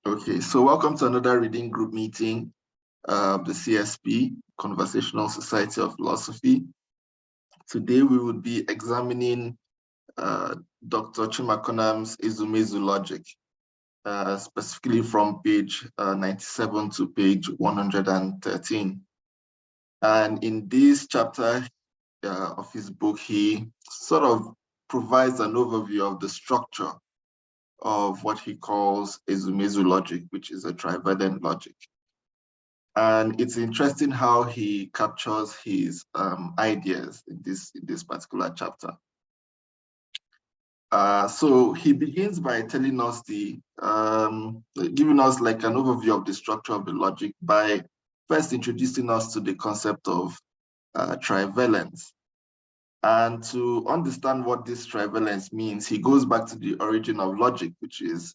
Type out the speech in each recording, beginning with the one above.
Okay, so welcome to another reading group meeting of the CSP, Conversational Society of Philosophy. Today we will be examining Dr. Chimakonam's Ezumezu Logic, specifically from page 97 to page 113. And in this chapter of his book, he sort of provides an overview of the structure of what he calls Ezumezu logic, which is a trivalent logic. And it's interesting how he captures his ideas in this particular chapter. So he begins by telling us giving us like an overview of the structure of the logic by first introducing us to the concept of trivalence. And to understand what this trivalence means, he goes back to the origin of logic, which is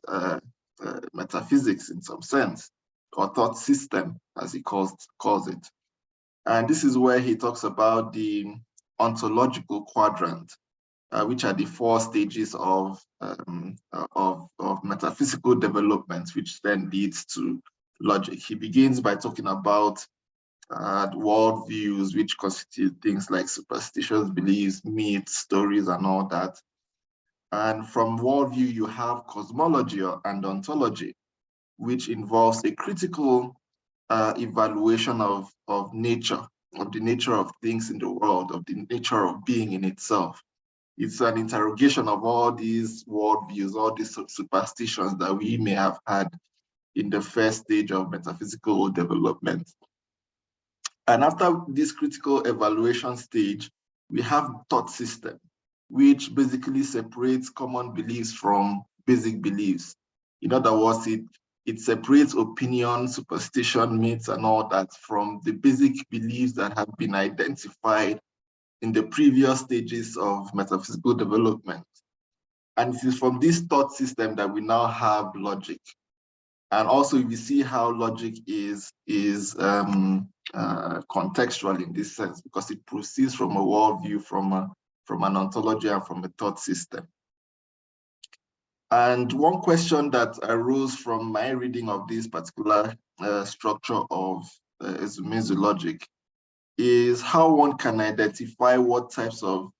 metaphysics in some sense, or thought system, as he calls it. And this is where he talks about the ontological quadrant, which are the four stages of metaphysical development, which then leads to logic. He begins by talking about worldviews, which constitute things like superstitious beliefs, myths, stories, and all that. And from worldview, you have cosmology and ontology, which involves a critical evaluation of nature, of the nature of things in the world, of the nature of being in itself. It's an interrogation of all these worldviews, all these superstitions that we may have had in the first stage of metaphysical development. And after this critical evaluation stage, we have thought system, which basically separates common beliefs from basic beliefs. In other words, it separates opinion, superstition, myths, and all that from the basic beliefs that have been identified in the previous stages of metaphysical development. And it is from this thought system that we now have logic. And also we see how logic is contextual in this sense, because it proceeds from a worldview, from an ontology, and from a thought system. And one question that arose from my reading of this particular structure of Ezumezu logic is how one can identify what types of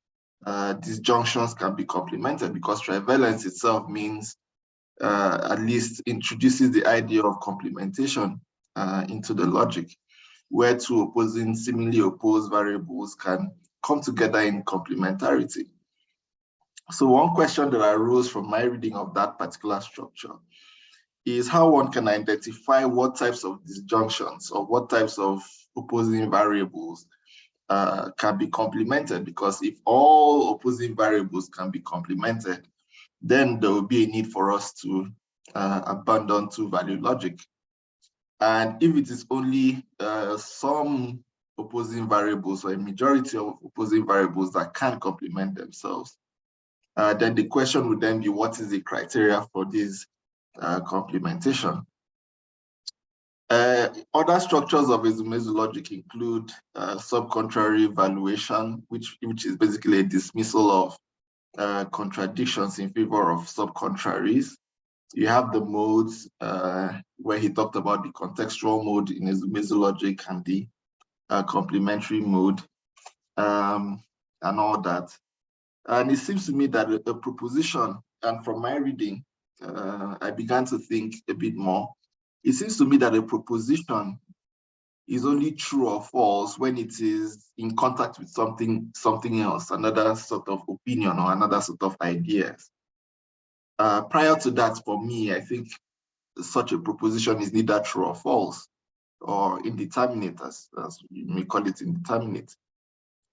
disjunctions can be complemented, because trivalence itself means at least introduces the idea of complementation into the logic, where two seemingly opposed variables can come together in complementarity. So one question that arose from my reading of that particular structure is how one can identify what types of disjunctions or what types of opposing variables can be complemented, because if all opposing variables can be complemented, then there will be a need for us to abandon two-value logic. And if it is only some opposing variables or a majority of opposing variables that can complement themselves, then the question would then be, what is the criteria for this complementation? Other structures of Ezumezu logic include sub-contrary evaluation, which is basically a dismissal of contradictions in favor of sub-contraries. You have the modes where he talked about the contextual mode in Ezumezu logic and the complementary mode and all that. And it seems to me that a proposition, and from my reading, I began to think a bit more. It seems to me that a proposition is only true or false when it is in contact with something else, another sort of opinion or another sort of ideas. Prior to that, for me, I think such a proposition is neither true or false, or indeterminate, as you may call it, indeterminate.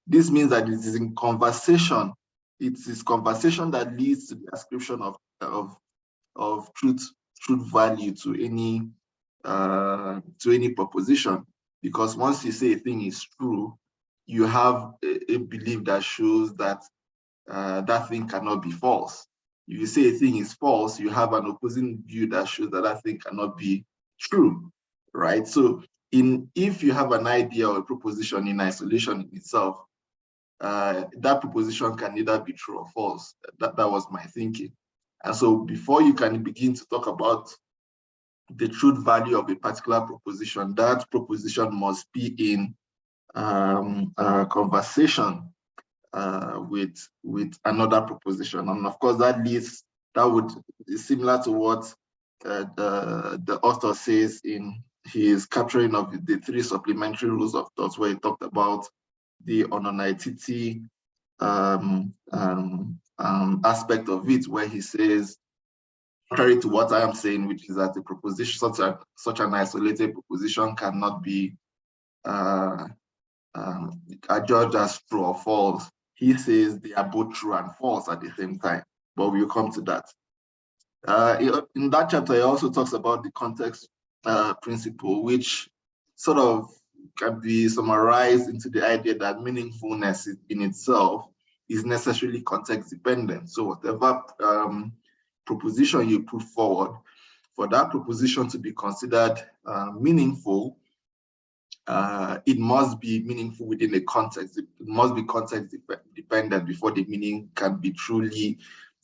This means that it is in conversation. It is conversation that leads to the ascription of truth value to any proposition. Because once you say a thing is true, you have a belief that shows that that thing cannot be false. If you say a thing is false, you have an opposing view that shows that that thing cannot be true, right? So if you have an idea or a proposition in isolation in itself, that proposition can neither be true or false. That was my thinking. And so before you can begin to talk about the truth value of a particular proposition, that proposition must be in conversation with another proposition. And of course, that would is similar to what the author says in his capturing of the 3 supplementary rules of thought, where he talked about the ononaitity aspect of it, where he says, contrary to what I am saying, which is that a proposition, such an isolated proposition cannot be adjudged as true or false. He says they are both true and false at the same time, but we'll come to that. In that chapter, he also talks about the context principle, which sort of can be summarized into the idea that meaningfulness in itself is necessarily context dependent. So whatever proposition you put forward, for that proposition to be considered meaningful, it must be meaningful within a context. It must be context dependent before the meaning can be truly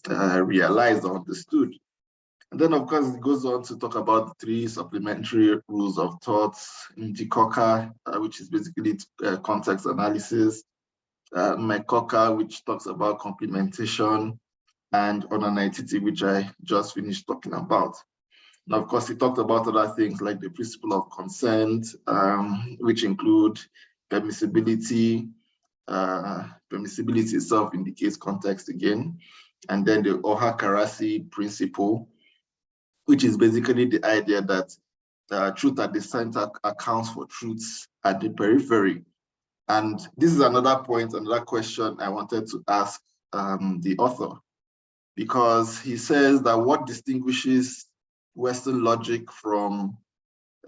realized or understood. And then, of course, it goes on to talk about the 3 supplementary rules of thoughts, Njikoka, which is basically context analysis, Mekoka, which talks about complementation, and ononaitity, which I just finished talking about. Now, of course, he talked about other things like the principle of consent, which include permissibility. Permissibility itself indicates context again. And then the Ohakarasi principle, which is basically the idea that truth at the center accounts for truths at the periphery. And this is another point, another question I wanted to ask the author, because he says that what distinguishes Western logic from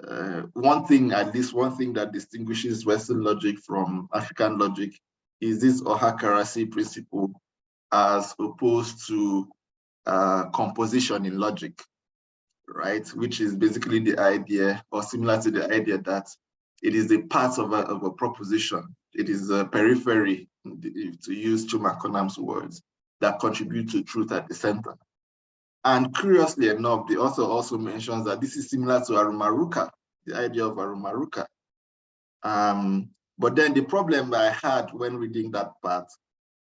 at least one thing that distinguishes Western logic from African logic is this Ohakarasi principle, as opposed to composition in logic, right? Which is basically the idea, or similar to the idea, that it is a part of a proposition. It is a periphery, to use Chuma Konam's words, that contribute to truth at the center. And curiously enough, the author also mentions that this is similar to Arumaruka, the idea of Arumaruka. But then the problem I had when reading that part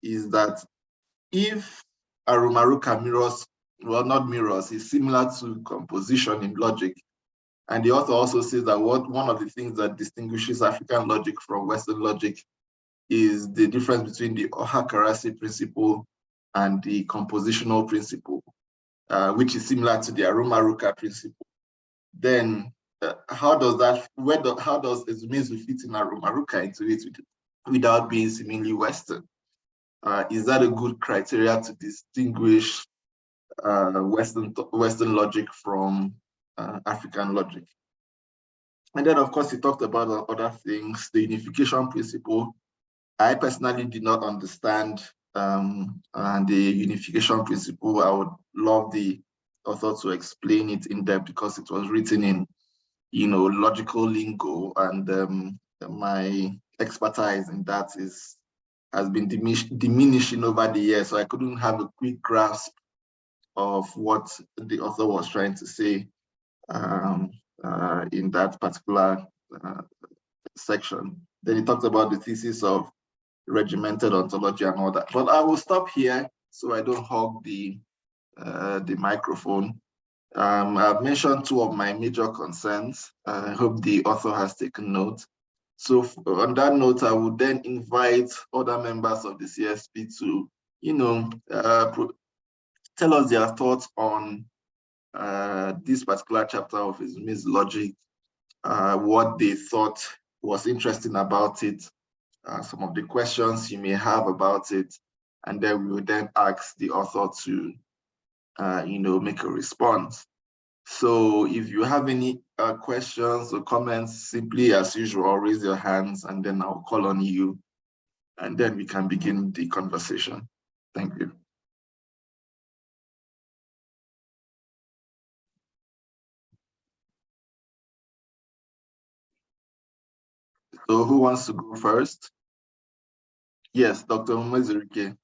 is that if Arumaruka mirrors, well, not mirrors, is similar to composition in logic, and the author also says that one of the things that distinguishes African logic from Western logic is the difference between the Ohakarasi principle and the compositional principle, which is similar to the Arumaruka principle. Then how does Ezumezu fit in Arumaruka into it without being seemingly Western? Is that a good criteria to distinguish Western logic from African logic? And then, of course, he talked about other things, the unification principle. I personally did not understand and the unification principle. I would love the author to explain it in depth, because it was written in, logical lingo, and my expertise in that has been diminishing over the years. So I couldn't have a quick grasp of what the author was trying to say in that particular section. Then he talked about the thesis of regimented ontology and all that. But I will stop here so I don't hog the microphone. I've mentioned 2 of my major concerns. I hope the author has taken note. So on that note, I would then invite other members of the CSP to, tell us their thoughts on this particular chapter of Ezumezu Logic, what they thought was interesting about it, some of the questions you may have about it, and then we will then ask the author to, make a response. So if you have any questions or comments, simply as usual, raise your hands, and then I'll call on you, and then we can begin the conversation. Thank you. So who wants to go first? Yes, Dr. Umezurike.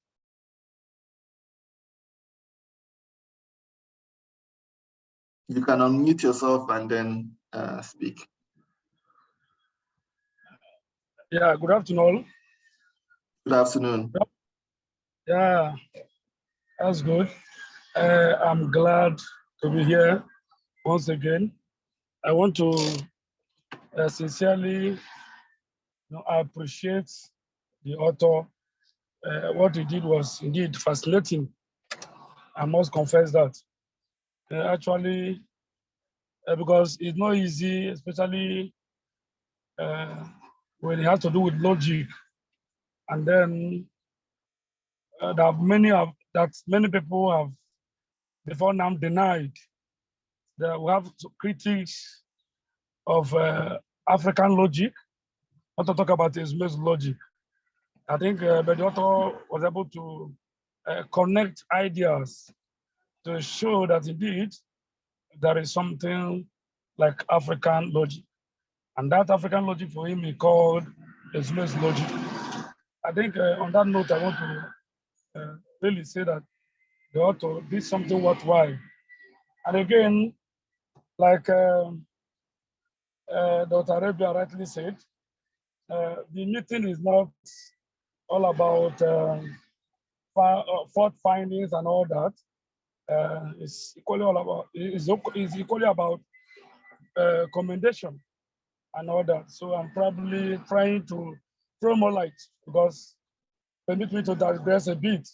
You can unmute yourself and then speak. Yeah, good afternoon. Good afternoon. Yeah, that's good. I'm glad to be here once again. I want to sincerely appreciate the author. What he did was indeed fascinating. I must confess that. Actually, because it's not easy, especially when it has to do with logic. And then that many people have before now denied that we have critics of African logic, not to talk about Ezumezu logic. I think but the author was able to connect ideas to show that indeed there is something like African logic. And that African logic for him he called Ezumezu logic. I think on that note, I want to really say that the author did something worthwhile. And again, like Dr. Arabia rightly said, the meeting is not all about fault findings and all that. It's equally all about is equally about commendation and all that. So I'm probably trying to throw more light because permit me to digress a bit.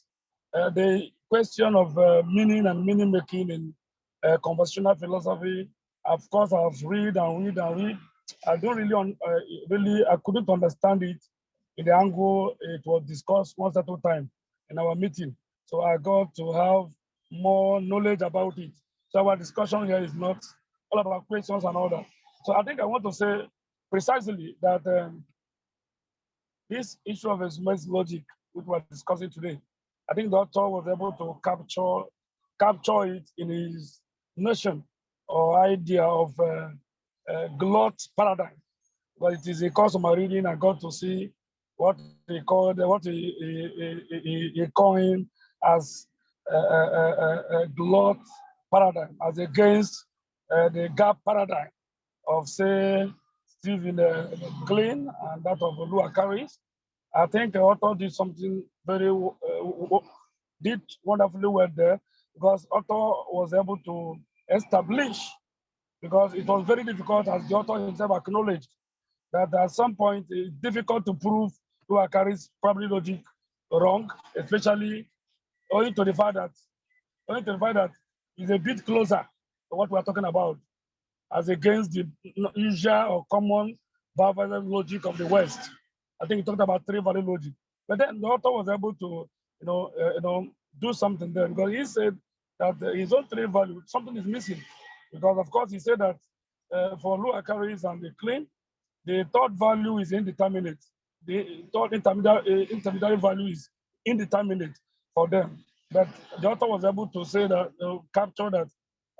The question of meaning and meaning making in conversational philosophy, of course, I've read and read and read. I don't really, I couldn't understand it in the angle it was discussed once at a time in our meeting. So I got to have more knowledge about it. So our discussion here is not all about questions and all that. So I think I want to say precisely that this issue of Ezumezu logic, which we're discussing today, I think the author was able to capture it in his notion or idea of glut paradigm. But it is a course of my reading. I got to see what he coined as a glut paradigm, as against the gap paradigm of, say, Stephen Klein and that of Lua Carries. I think the author did something did wonderfully well there because author was able to establish, because it was very difficult, as the author himself acknowledged, that at some point it's difficult to prove Lua Carries probably logic wrong, especially owing to the fact that it's a bit closer to what we're talking about as against the usual or common value logic of the West. I think he talked about three value logic. But then the author was able to, do something there because he said that his own three value, something is missing. Because of course he said that for low carries and the clean, the third value is indeterminate. The third intermediary value is indeterminate for them. But the author was able to say that, capture that,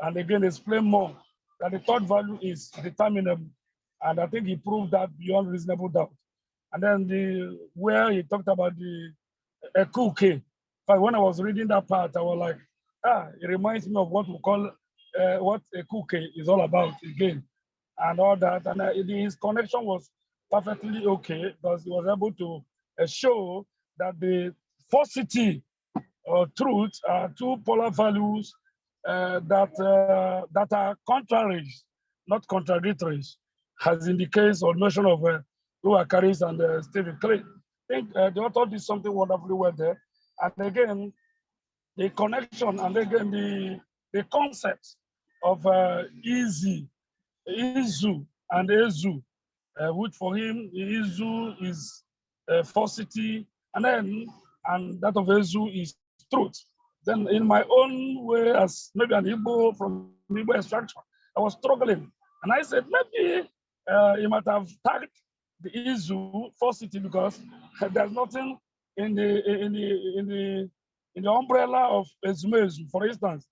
and again explain more that the third value is determinable. And I think he proved that beyond reasonable doubt. And then where he talked about the cookie. But when I was reading that part, I was like, it reminds me of what we call what a cookie is all about again, and all that. And his connection was perfectly okay because he was able to show that the falsity or truth are two polar values that are contraries, not contradictories, as in the case or notion of Lua Caris and Stephen Clay. I think the author did something wonderfully well there. And again, the connection and again the concept of easy, Izu and Ezu, which for him, Izu is falsity, and that of Ezu is truth. Then in my own way, as maybe an Igbo from Igbo extraction, I was struggling. And I said, maybe he might have tagged the Izu falsity because there's nothing in the umbrella of Ezumezu, for instance,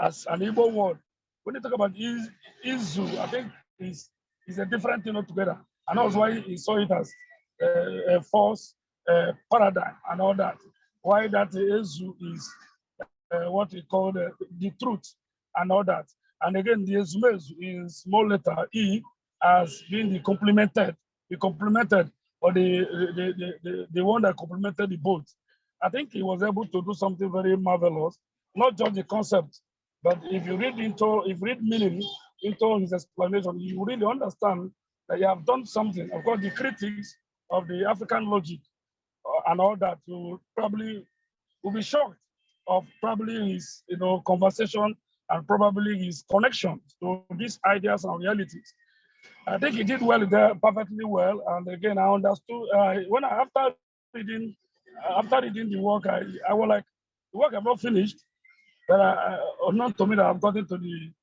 as an Igbo word. When you talk about Izu, I think is a different thing altogether. And that's why he saw it as a false paradigm and all that. Why that Ezu is what we call the truth and all that. And again, the Ezumezu in small letter E as being the complemented, or the one that complemented the both. I think he was able to do something very marvelous, not just the concept, but if you read meaning into his explanation, you really understand that you have done something. Of course, the critics of the African logic and all that will be shocked of probably his conversation and probably his connection to these ideas and realities. I think he did well there, perfectly well. And again, I understood after reading the work, I was like, the work I've not finished, but not to me that I've gotten to the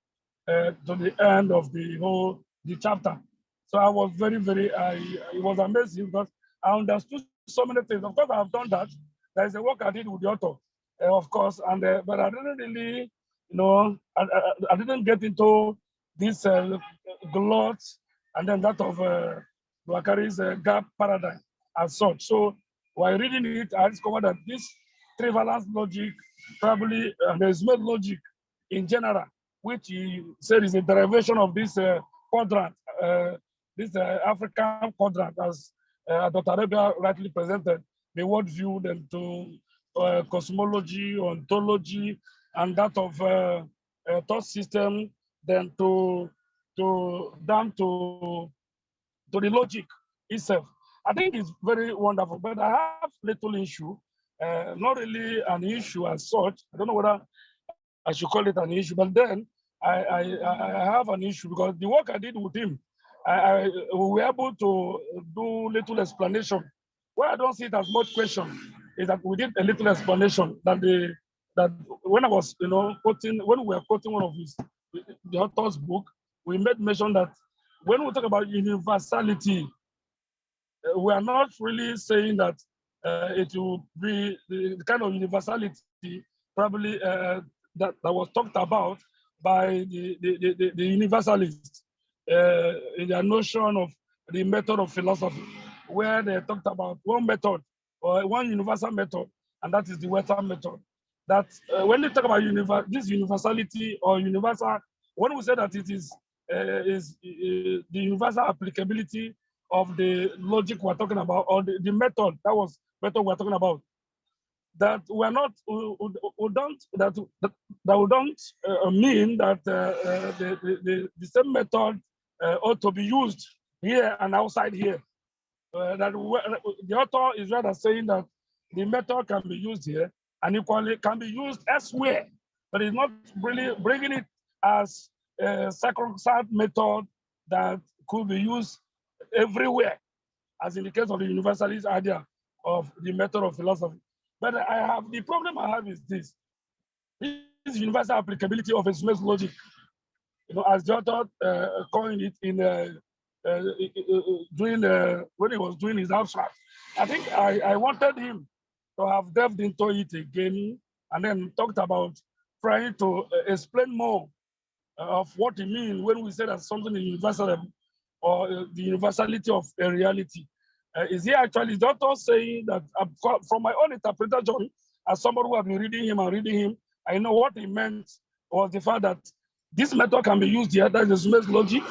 end of the chapter. So I was it was amazing because I understood so many things. Of course, I've done that. There is a work I did with the author, of course, but I didn't really, I didn't get into this glut and then that of Wakari's gap paradigm as such. So while reading it, I discovered that this trivalence logic, probably the Ezumezu logic in general, which he said is a derivation of this quadrant, this African quadrant, as Dr. Arabia rightly presented, the worldview, then to cosmology, ontology, and that of thought system, then down to the logic itself. I think it's very wonderful, but I have little issue, not really an issue as such. I don't know whether I should call it an issue, but then I have an issue because the work I did with him, we were able to do little explanation. Where I don't see it as much question is that we did a little explanation that when I was, when we were quoting one of the author's book, we made mention that when we talk about universality, we are not really saying that it will be the kind of universality probably that was talked about by the universalists in their notion of the method of philosophy, where they talked about one method or one universal method, and that is the Western method. That when they talk about this universality or universal, when we say that it is the universal applicability of the logic we're talking about, or the method we're talking about, that we're not, we don't, that we don't mean that the same method ought to be used here and outside here. That the author is rather saying that the method can be used here and equally can be used elsewhere, but it's not really bringing it as a sacrosanct method that could be used everywhere, as in the case of the universalist idea of the method of philosophy. But the problem I have is this universal applicability of Ezumezu logic, as the author coined it in when he was doing his abstract. I think I wanted him to have delved into it again and then talked about trying to explain more of what it means when we say that something is universal or the universality of a reality. Is he actually the author saying that from my own interpretation, as somebody who has been reading him, I know what he meant was the fact that this method can be used here, that is Ezumezu logic,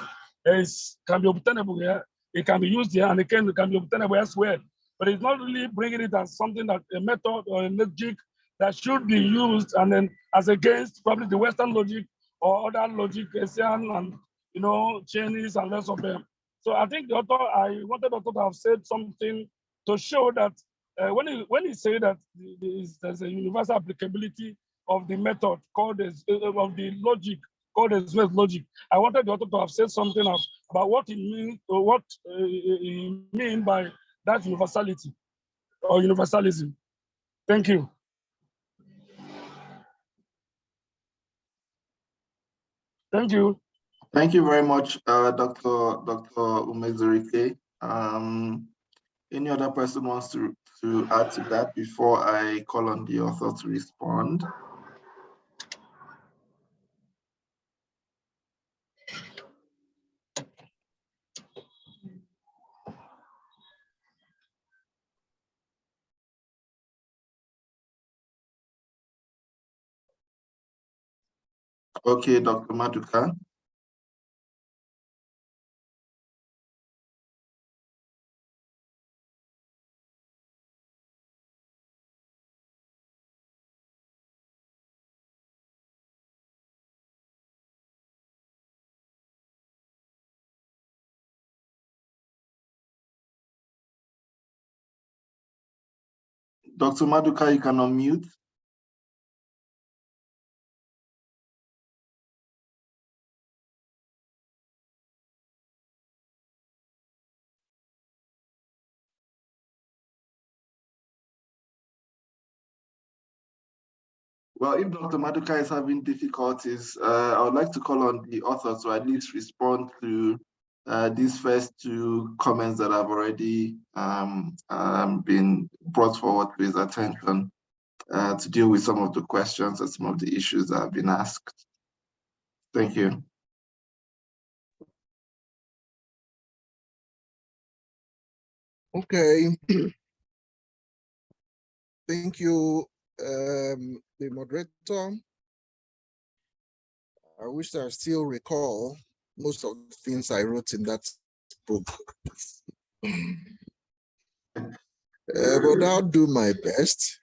can be obtainable here, it can be used here, and it can be obtainable elsewhere. But it's not really bringing it as something that a method or a logic that should be used and then as against probably the Western logic or other logic, Asian and Chinese and rest of them. So I think I wanted the author to have said something to show that when he said that there's a universal applicability of the method called of the logic called Ezumezu logic, I wanted the author to have said something about what he means, or what he mean by that universality or universalism. Thank you. Thank you. Thank you very much, Dr. Umezurike. Any other person wants to add to that before I call on the author to respond? Okay, Dr. Maduka. Dr. Maduka, you can unmute. Well, if Dr. Maduka is having difficulties, I would like to call on the author to at least respond to these first two comments that have already been brought forward to his attention to deal with some of the questions and some of the issues that have been asked. Thank you. Okay. Thank you, the moderator. I wish I still recall most of the things I wrote in that book. But I'll do my best.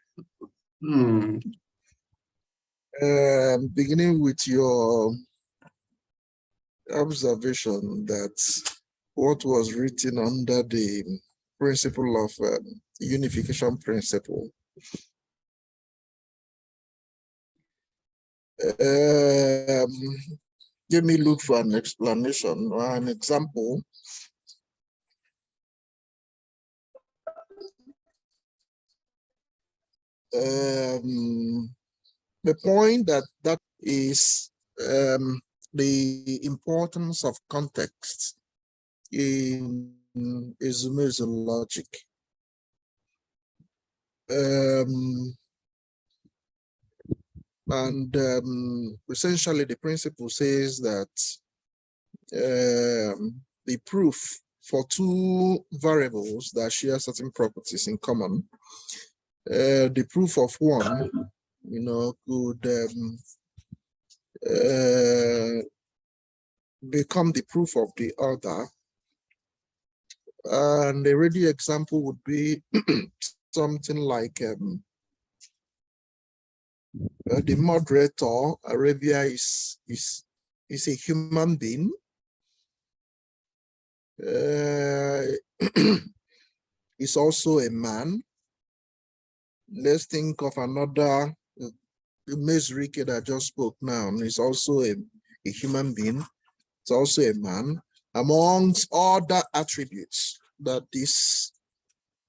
Beginning with your observation that what was written under the principle of unification principle. Let me look for an explanation or an example. The point that is the importance of context in Ezumezu logic. Essentially, the principle says that the proof for two variables that share certain properties in common, the proof of one, could become the proof of the other. And the ready example would be something like the moderator, Arabia is a human being. Is also a man. Let's think of another, Mezrike that just spoke now, is also a human being. It's also a man. Amongst other attributes that these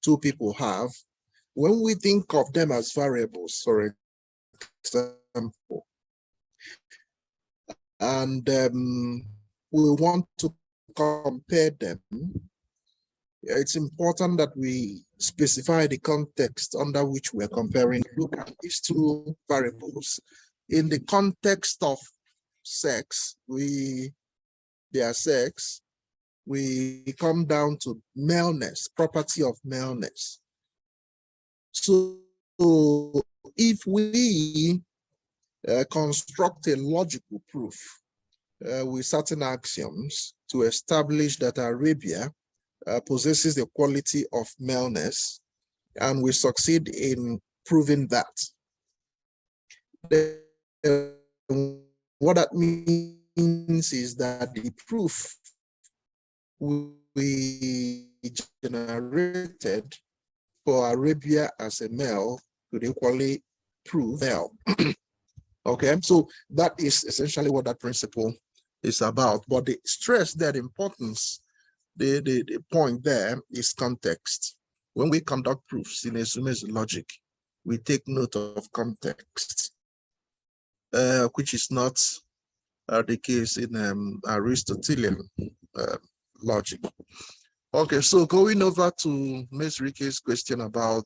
two people have, when we think of them as variables, for example, and we want to compare them, it's important that we specify the context under which we're comparing. Look at these two variables. In the context of sex, their sex, we come down to maleness, property of maleness. So if we construct a logical proof with certain axioms to establish that Arabia possesses the quality of maleness, and we succeed in proving that, then what that means is that the proof we generated for Arabia as a male could equally prove male. Okay, so that is essentially what that principle is about. But the stress, that importance, the point there is context. When we conduct proofs in Ezumezu logic, we take note of context, which is not the case in Aristotelian logic. Okay, so going over to Ms. Rike's question about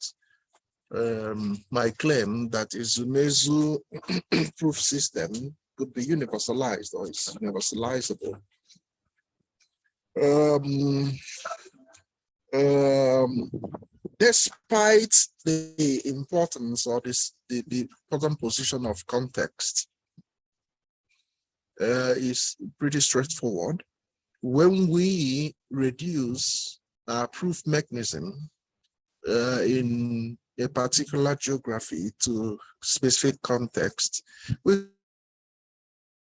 my claim that Ezumezu proof system could be universalized or is universalizable. Despite the importance or the important position of context, is pretty straightforward. When we reduce our proof mechanism in a particular geography to specific context, we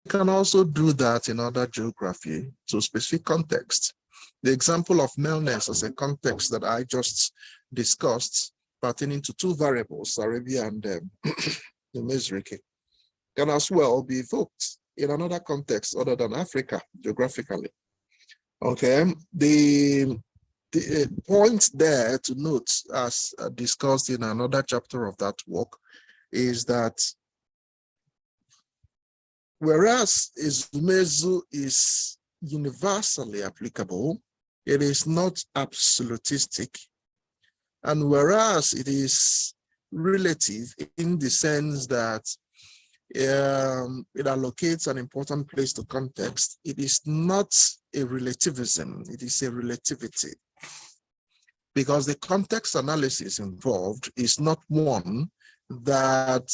can also do that in other geography to specific context. The example of maleness as a context that I just discussed pertaining to two variables, Arabia and the Mezrike, can as well be evoked in another context other than Africa geographically. Okay, the point there to note, as discussed in another chapter of that work, is that whereas Ezumezu is universally applicable, it is not absolutistic. And whereas it is relative in the sense that it allocates an important place to context, it is not a relativism, it is a relativity. Because the context analysis involved is not one that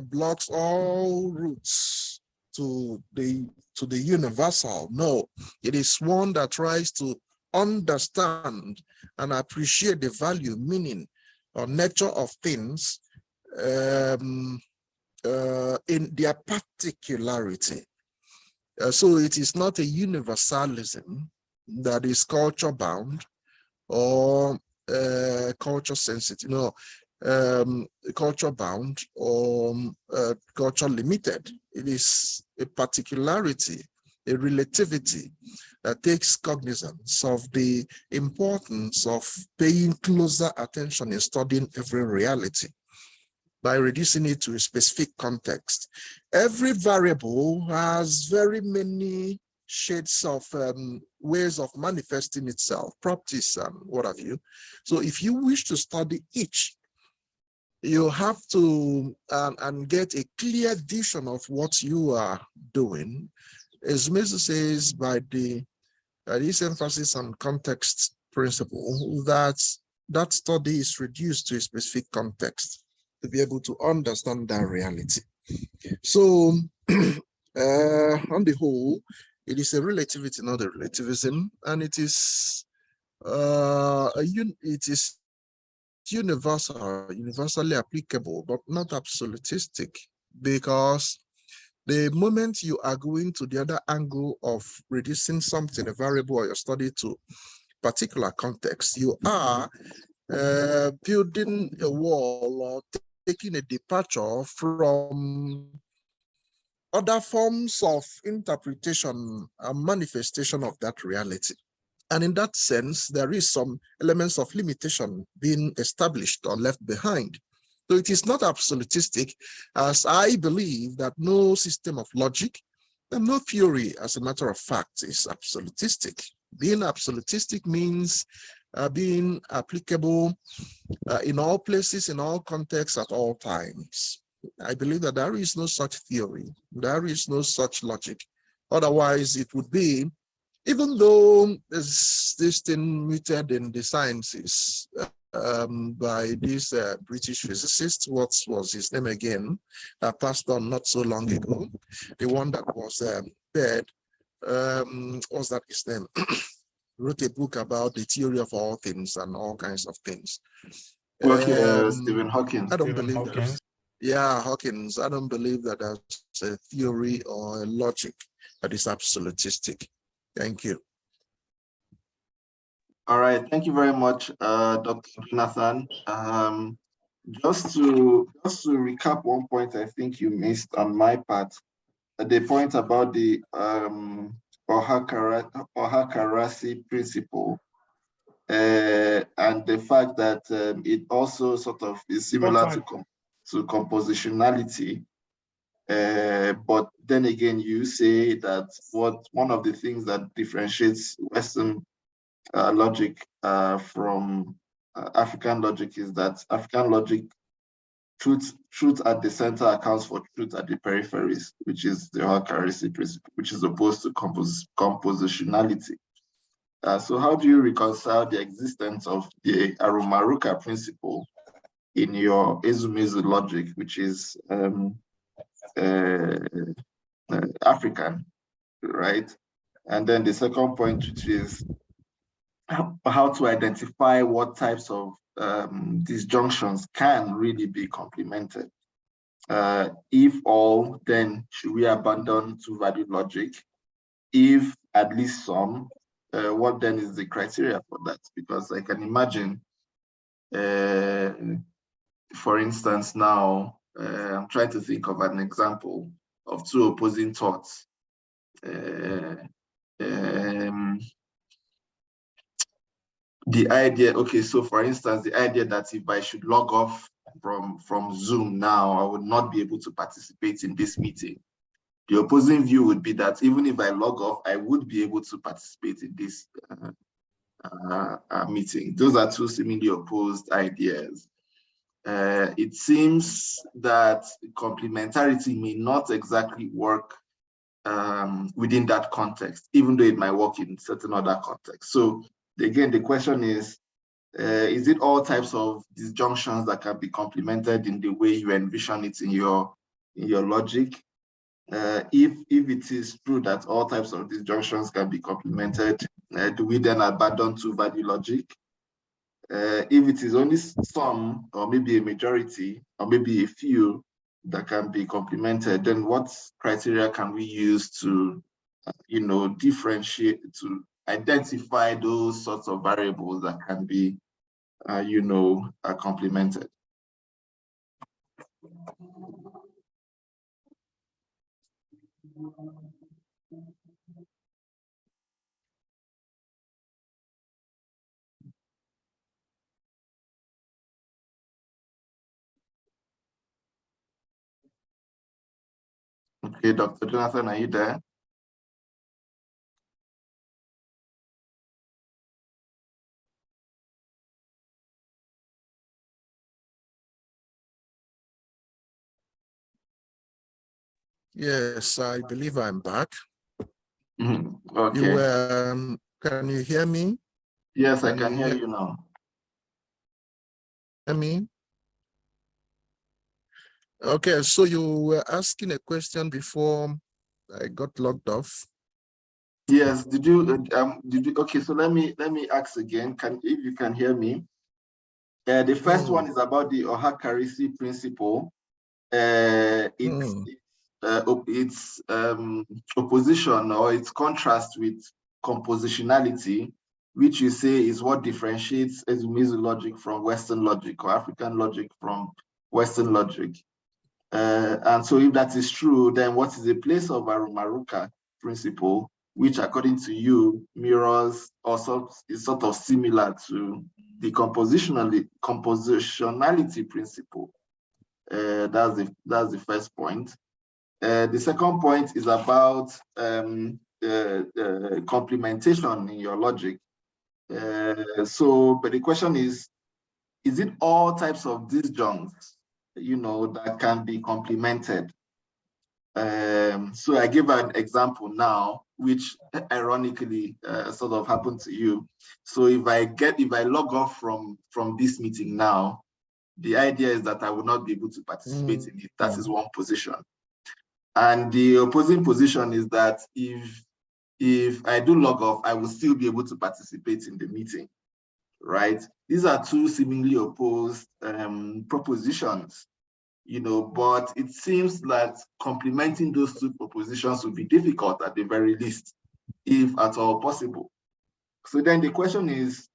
blocks all routes to the universal. No, it is one that tries to understand and appreciate the value, meaning, or nature of things in their particularity. So it is not a universalism that is culture bound or culture sensitive, no, culture bound or culture limited. It is a particularity, a relativity that takes cognizance of the importance of paying closer attention in studying every reality by reducing it to a specific context. Every variable has very many shades of ways of manifesting itself, properties and what have you. So if you wish to study each, you have to and get a clear vision of what you are doing. As Ezumezu says, by this emphasis on context principle, that study is reduced to a specific context to be able to understand that reality. So on the whole, it is a relativity, not a relativism, and it is universal, universally applicable, but not absolutistic, because the moment you are going to the other angle of reducing something, a variable or your study to particular context, you are building a wall or taking a departure from other forms of interpretation and manifestation of that reality. And in that sense, there is some elements of limitation being established or left behind. So it is not absolutistic, as I believe that no system of logic and no theory, as a matter of fact, is absolutistic. Being absolutistic means being applicable in all places, in all contexts, at all times. I believe that there is no such theory, there is no such logic. Otherwise, it would be, even though this thing muted in the sciences by this British physicist, what was his name again, passed on not so long ago, the one that was dead, what's that his name? Wrote a book about the theory of all things and all kinds of things. Stephen Hawking. I don't believe that. Yeah, Hawkins. I don't believe that there's a theory or a logic that is absolutistic. Thank you. All right, thank you very much, Dr. Jonathan. Just to recap one point I think you missed on my part, the point about the Ohakarasi principle, and the fact that it also sort of is similar to compositionality. But then again, you say that one of the things that differentiates Western logic from African logic is that African logic, truth at the center accounts for truth at the peripheries, which is the Ohakarasi principle, which is opposed to compositionality. So how do you reconcile the existence of the Arumaruka principle in your Ezumezu logic, which is African, right? And then the second point, which is how to identify what types of disjunctions can really be complemented. If all, then should we abandon two-value logic? If at least some, what then is the criteria for that? Because I can imagine, for instance, now, I'm trying to think of an example of two opposing thoughts. The idea, okay, so for instance, the idea that if I should log off from Zoom now, I would not be able to participate in this meeting. The opposing view would be that even if I log off, I would be able to participate in this meeting. Those are two seemingly opposed ideas. It seems that complementarity may not exactly work within that context, even though it might work in certain other contexts. So again, the question is it all types of disjunctions that can be complemented in the way you envision it in your logic? If it is true that all types of disjunctions can be complemented, do we then abandon two-value logic? If it is only some, or maybe a majority, or maybe a few that can be complemented, then what criteria can we use to, differentiate, to identify those sorts of variables that can be, complemented? Okay, Dr. Jonathan, are you there? Yes, I believe I'm back. Okay. Can you hear me? Yes, I can hear you now. Hear me? Okay, so you were asking a question before I got logged off. Yes, did you okay, so let me ask again, if you can hear me. The first one is about the Ohakarisi principle. It's opposition or its contrast with compositionality, which you say is what differentiates Ezumezu logic from Western logic, or African logic from Western logic. And so if that is true, then what is the place of Arumaruka principle, which according to you mirrors or is sort of similar to the compositionality principle? That's the first point. The second point is about complementation in your logic. But the question is it all types of disjuncts, that can be complemented? So I give an example now, which ironically sort of happened to you. So if I log off from this meeting now, the idea is that I will not be able to participate in it. That is one position. And the opposing position is that if I do log off, I will still be able to participate in the meeting, right? These are two seemingly opposed propositions, but it seems that complementing those two propositions would be difficult at the very least, if at all possible. So then the question is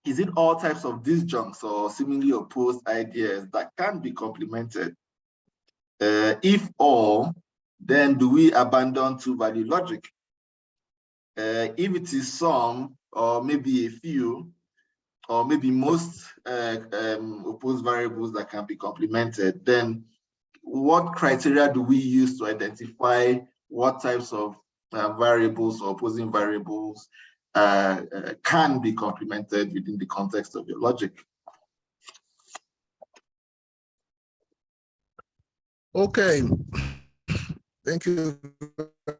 it all types of disjuncts or seemingly opposed ideas that can be complemented? If all, then do we abandon two-value logic? If it is some, or maybe a few, or maybe most opposed variables that can be complemented, then what criteria do we use to identify what types of variables or opposing variables can be complemented within the context of your logic? Okay, thank you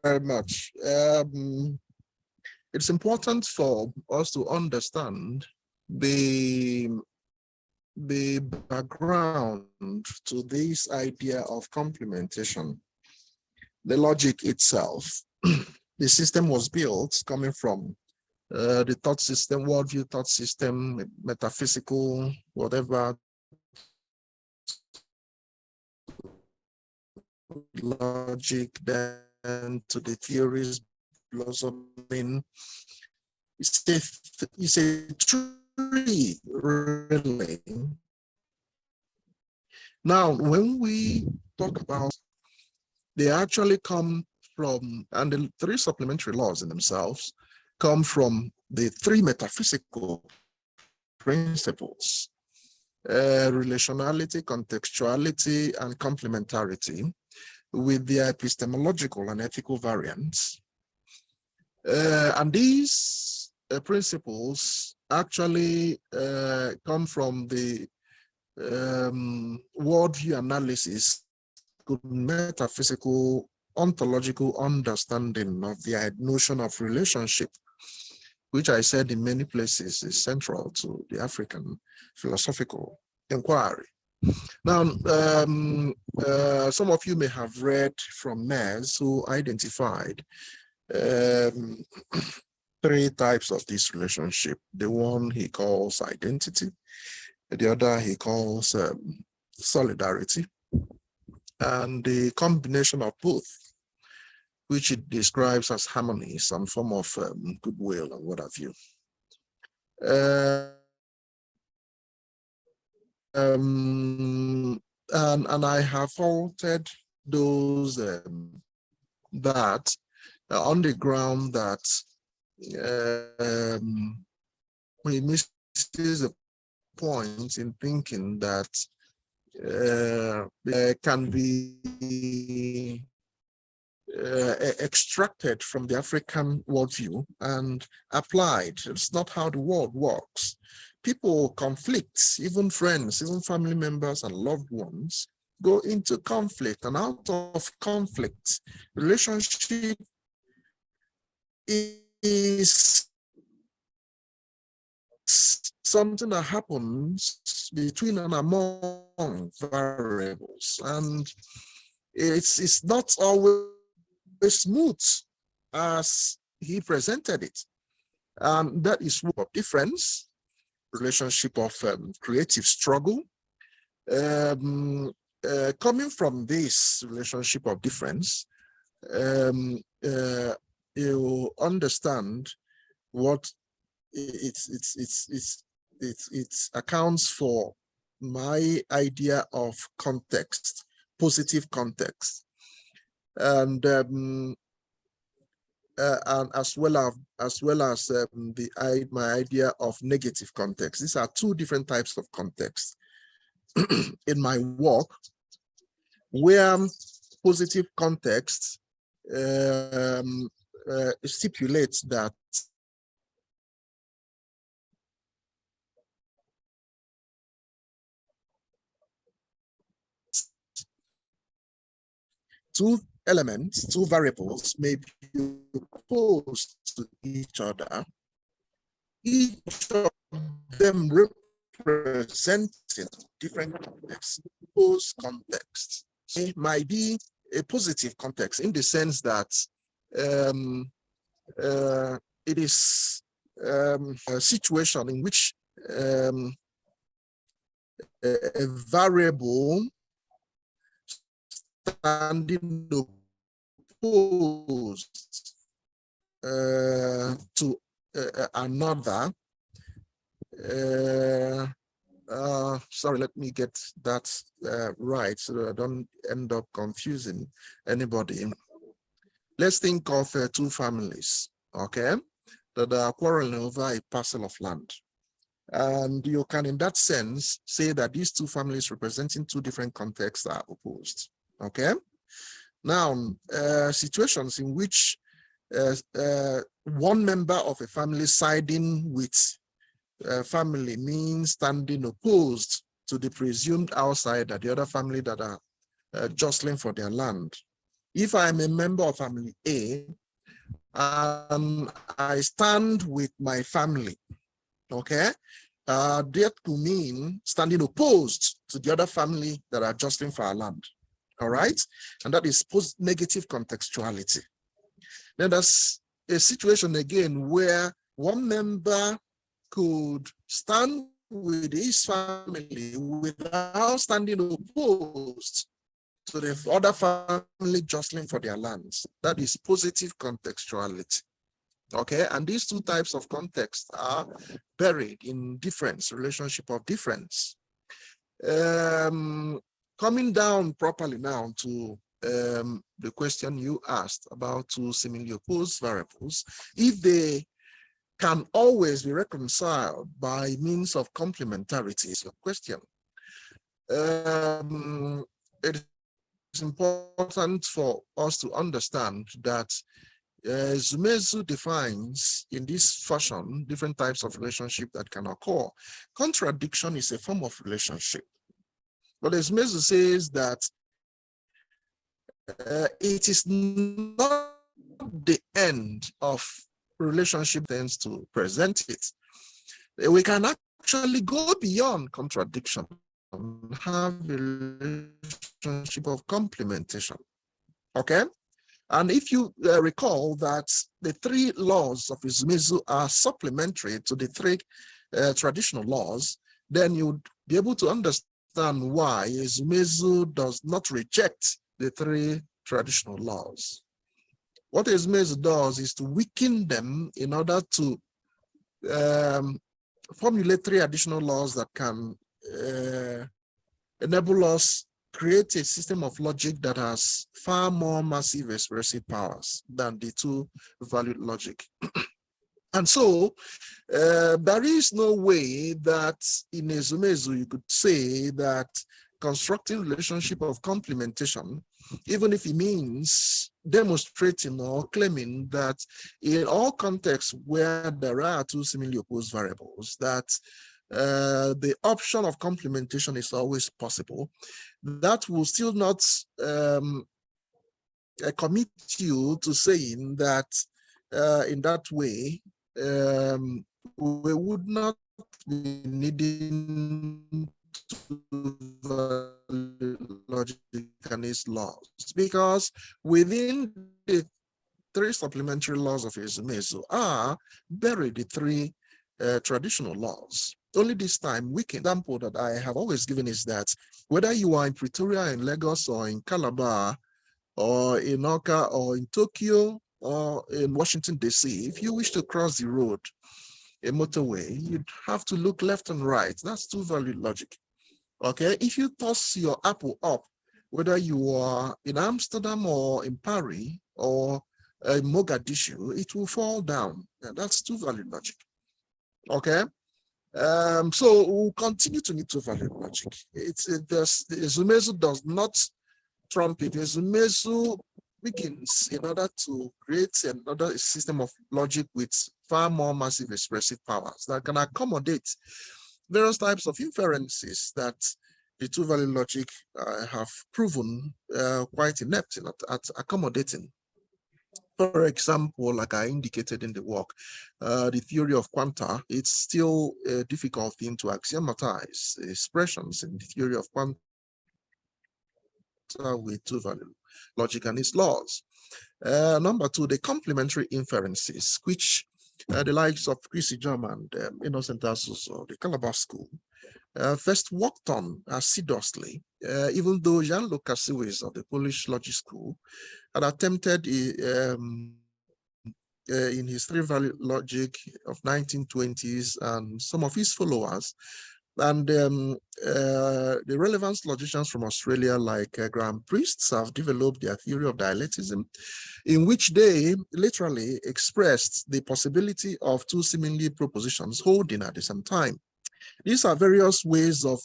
very much. It's important for us to understand the background to this idea of complementation. the logic itself. The system was built coming from the thought system, worldview thought system, metaphysical, whatever, logic, then to the theories blossoming. It's a tree, really. Now, when we talk about, they actually come from, and the three supplementary laws in themselves come from the three metaphysical principles: relationality, contextuality, and complementarity, with their epistemological and ethical variants. And these principles actually come from the worldview analysis, metaphysical, ontological understanding of the notion of relationship, which I said in many places is central to the African philosophical inquiry. Now, some of you may have read from Nez, who identified three types of this relationship. The one he calls identity, the other he calls solidarity, and the combination of both, which it describes as harmony, some form of goodwill and what have you. And I have altered those that on the ground that he misses a point in thinking that can be extracted from the African worldview and applied. It's not how the world works. People conflict, even friends, even family members and loved ones go into conflict, and out of conflict, relationship is something that happens between and among variables, and it's not always smooth as he presented it. That is of difference, relationship of creative struggle. Coming from this relationship of difference, you understand what it accounts for my idea of context, positive context, and as well as my idea of negative context. These are two different types of context in my work, where positive context stipulates that two elements, two variables may be opposed to each other, each of them representing different contexts. Opposed context, it might be a positive context in the sense that it is a situation in which a variable standing opposed to another. Sorry, let me get that right so that I don't end up confusing anybody. Let's think of two families, okay, that are quarreling over a parcel of land. And you can, in that sense, say that these two families representing two different contexts are opposed, okay? Now, situations in which one member of a family siding with family means standing opposed to the presumed outsider, the other family that are jostling for their land. If I'm a member of family A, and I stand with my family, okay, that could mean standing opposed to the other family that are jostling for our land. All right. And that is post-negative contextuality. Then there's a situation again where one member could stand with his family without standing opposed to the other family jostling for their lands. That is positive contextuality. Okay, and these two types of context are buried in difference, relationship of difference. Coming down properly now to the question you asked about two seemingly opposed variables, if they can always be reconciled by means of complementarity, is your question. It is important for us to understand that Ezumezu defines in this fashion different types of relationship that can occur. Contradiction is a form of relationship. But Ezumezu says that it is not the end of relationship tends to present it. We can actually go beyond contradiction and have a relationship of complementation. Okay? And if you recall that the three laws of Ezumezu are supplementary to the three traditional laws, then you'd be able to understand why Ezumezu does not reject the three traditional laws. What Ezumezu does is to weaken them in order to formulate three additional laws that can enable us create a system of logic that has far more massive expressive powers than the two-valued logic. And so there is no way that in Ezumezu you could say that constructing relationship of complementation, even if it means demonstrating or claiming that in all contexts where there are two seemingly opposed variables, that the option of complementation is always possible, that will still not commit you to saying that in that way, we would not be needing to logic and its laws, because within the three supplementary laws of Ezumezu are buried the three traditional laws. Only this time, weak example that I have always given is that whether you are in Pretoria, in Lagos, or in Calabar, or in Oka, or in Tokyo, or in Washington, D.C., if you wish to cross the road, a motorway, you'd have to look left and right. That's two-valued logic. Okay, if you toss your apple up, whether you are in Amsterdam or in Paris or in Mogadishu, it will fall down. And that's two-valued logic. Okay, so we'll continue to need two-valued logic. Ezumezu does not trump it. Ezumezu begins in order to create another system of logic with far more massive expressive powers that can accommodate various types of inferences that the two-value logic have proven quite inept at accommodating. For example, like I indicated in the work, the theory of quanta, it's still a difficult thing to axiomatize expressions in the theory of quanta with two-value logic and its laws. Number two, the complementary inferences, which the likes of Chrissy German, Innocent Asuso, the Calabar School, first worked on assiduously, even though Jan Lukasiewicz of the Polish Logic School had attempted in his three-value logic of 1920s and some of his followers. And the relevant logicians from Australia like Graham Priest have developed their theory of dialecticism, in which they literally expressed the possibility of two seemingly propositions holding at the same time. These are various ways of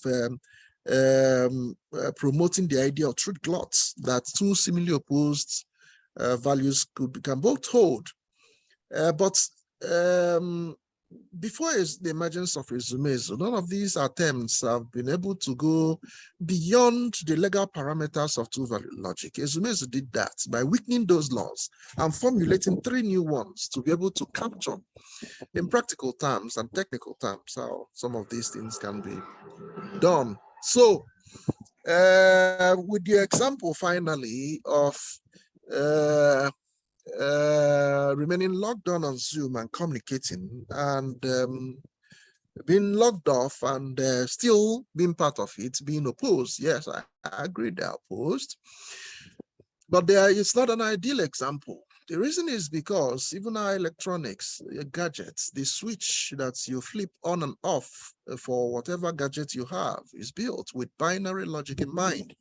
promoting the idea of truth gluts, that two seemingly opposed values can both hold. But before the emergence of Ezumezu, none of these attempts have been able to go beyond the legal parameters of two-value logic. Ezumezu did that by weakening those laws and formulating three new ones to be able to capture in practical terms and technical terms how some of these things can be done. So With the example finally of remaining logged on Zoom and communicating and being logged off and still being part of it, being opposed. Yes, I agree they're opposed. But it's not an ideal example. The reason is because even our electronics, gadgets, the switch that you flip on and off for whatever gadget you have is built with binary logic in mind.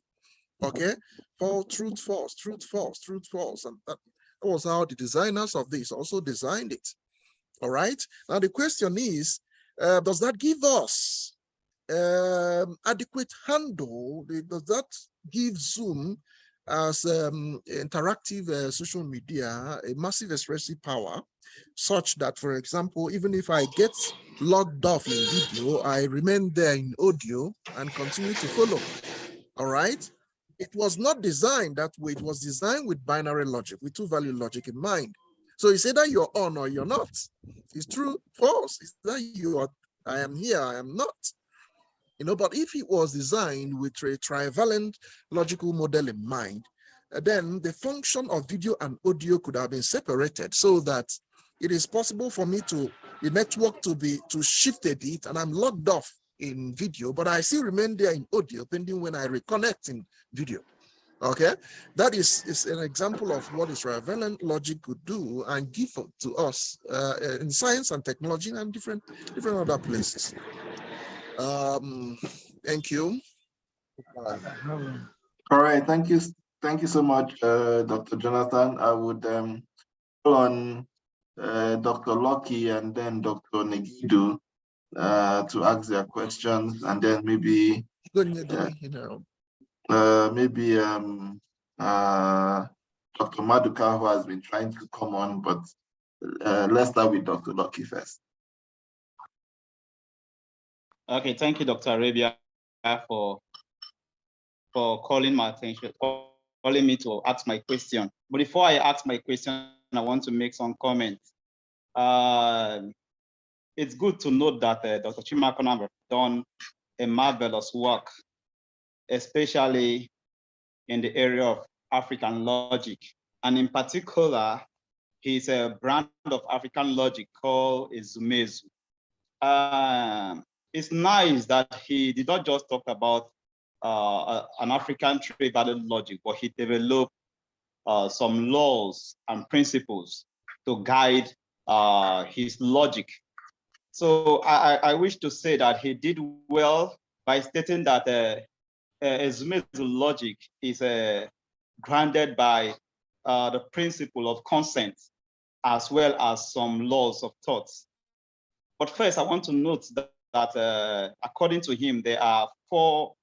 Okay, false, truth, false, truth, false, truth, false. And that was how the designers of this also designed it. All right. Now the question is, does that give us adequate handle? Does that give Zoom as interactive social media a massive expressive power, such that, for example, even if I get logged off in video, I remain there in audio and continue to follow? All right. It was not designed that way. It was designed with binary logic, with two-value logic in mind. So it's either you're on or you're not. It's true, false. It's that you are, I am here, I am not. You know, but if it was designed with a trivalent logical model in mind, then the function of video and audio could have been separated so that it is possible for me to, the network to shift a bit and I'm logged off in video, but I still remain there in audio pending when I reconnect in video. Okay, that is an example of what is trivalent logic could do and give to us in science and technology and different other places. Thank you. All right, thank you so much, Dr. Jonathan. I would call on Dr. Lucky and then Dr. Negidu to ask their questions, and then maybe Dr. Maduka, who has been trying to come on, but let's start with Dr. Lucky first. Okay, thank you, Dr. Arabia, for calling my attention, calling me to ask my question. But before I ask my question, I want to make some comments. It's good to note that Dr. Chimakonam has done a marvelous work, especially in the area of African logic. And in particular, he's a brand of African logic called Ezumezu. It's nice that he did not just talk about an African trade-value logic, but he developed some laws and principles to guide his logic. So I wish to say that he did well by stating that Ezumezu logic is grounded by the principle of consent, as well as some laws of thoughts. But first, I want to note that according to him, there are 4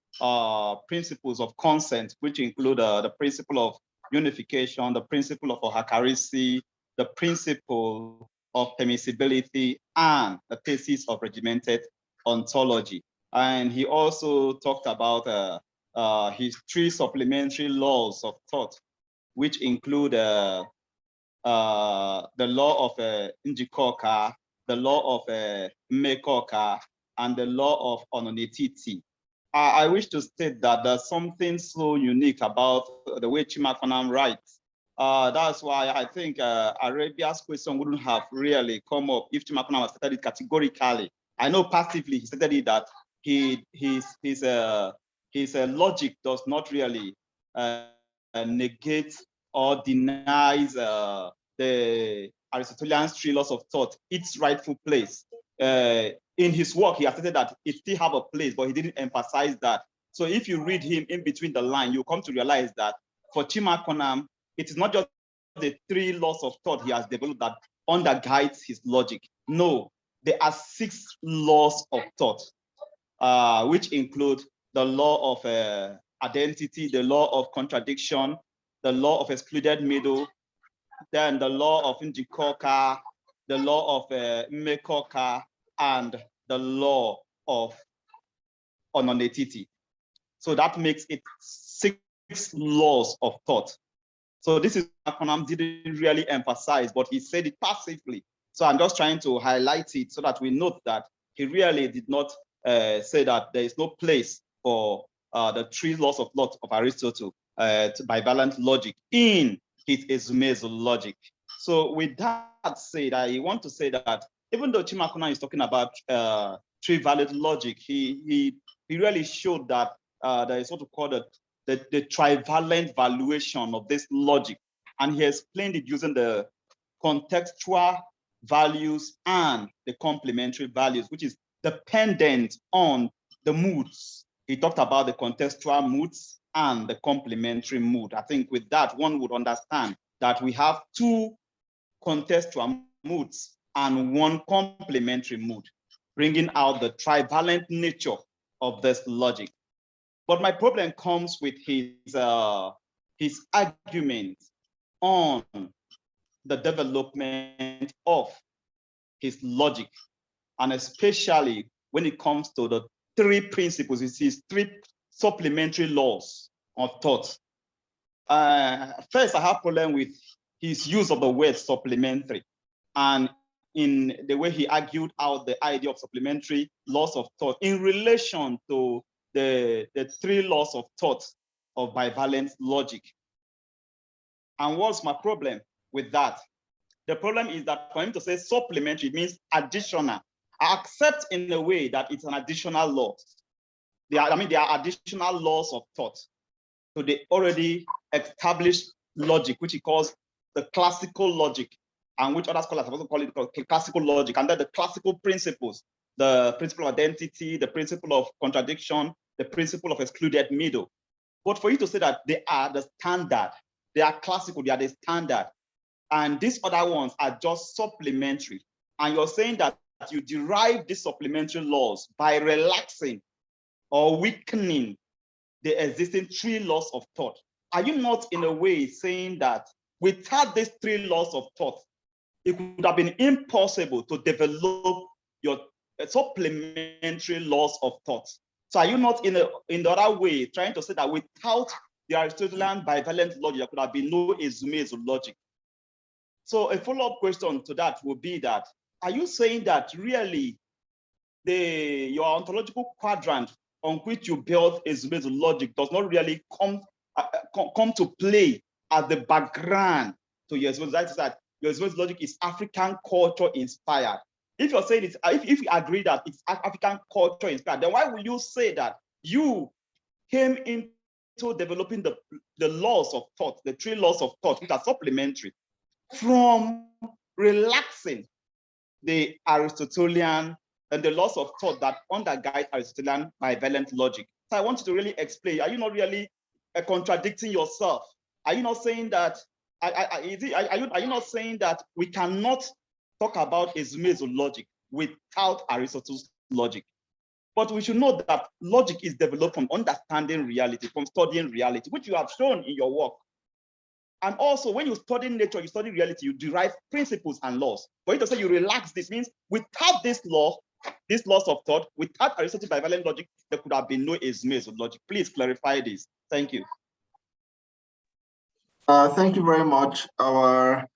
principles of consent, which include the principle of unification, the principle of ohakarisi, the principle of permissibility, and the thesis of regimented ontology. And he also talked about his 3 supplementary laws of thought, which include the law of Njikoka, the law of Mmekoka, and the law of Ononetiti. I wish to state that there's something so unique about the way Chimakonam writes. That's why I think Arabia's question wouldn't have really come up if Chimakonam had stated it categorically. I know passively he stated it that his logic does not really negate or denies the Aristotelian 3 laws of thought its rightful place. In his work, he has stated that it still have a place, but he didn't emphasize that. So if you read him in between the line, you come to realize that for Chimakonam, it is not just the 3 laws of thought he has developed that underguides his logic. No, there are 6 laws of thought, which include the law of identity, the law of contradiction, the law of excluded middle, then the law of Njikoka, the law of Mmekoka, and the law of Ononetiti. So that makes it 6 laws of thought. So this is what Konam didn't really emphasize, but he said it passively. So I'm just trying to highlight it so that we note that he really did not say that there is no place for the three laws of thought of Aristotle, bivalent logic, in his Ezumezu Logic. So with that said, I want to say that even though Chimakuna is talking about trivalent logic, he really showed that there is what we call the trivalent valuation of this logic. And he explained it using the contextual values and the complementary values, which is dependent on the moods. He talked about the contextual moods and the complementary mood. I think with that, one would understand that we have two contextual moods and one complementary mood, bringing out the trivalent nature of this logic. But my problem comes with his argument on the development of his logic, and especially when it comes to the three principles, it is three supplementary laws of thought. First, I have problem with his use of the word supplementary, and in the way he argued out the idea of supplementary laws of thought in relation to the three laws of thought of bivalent logic. And what's my problem with that? The problem is that for him to say supplementary means additional. I accept in a way that it's an additional law. There are additional laws of thought to the already established logic, which he calls the classical logic, and which other scholars have also called it classical logic. And then the classical principles, the principle of identity, the principle of contradiction, the principle of excluded middle. But for you to say that they are the standard, they are classical, they are the standard, and these other ones are just supplementary, and you're saying that you derive these supplementary laws by relaxing or weakening the existing three laws of thought, are you not in a way saying that without these three laws of thought, it would have been impossible to develop your supplementary laws of thought? So are you not in the other way trying to say that without the Aristotelian bivalent logic, there could have been no Ezumezu logic? So a follow-up question to that would be that, are you saying that really your ontological quadrant on which you built Ezumezu logic does not really come to play as the background to your Ezumezu? That is that your Ezumezu logic is African culture inspired. If you're saying it's, if you agree that it's African culture inspired, then why will you say that you came into developing the laws of thought, the three laws of thought, which are supplementary, from relaxing the Aristotelian and the laws of thought that undergird Aristotelian bivalent logic? So I want you to really explain. Are you not really contradicting yourself? Are you not saying that? Are you not saying that we cannot talk about Ezumezu logic without Aristotle's logic? But we should know that logic is developed from understanding reality, from studying reality, which you have shown in your work. And also, when you study nature, you study reality, you derive principles and laws. For you to say you relax this means without this law, these laws of thought, without Aristotle's bivalent logic, there could have been no Ezumezu logic. Please clarify this. Thank you. Thank you very much. Our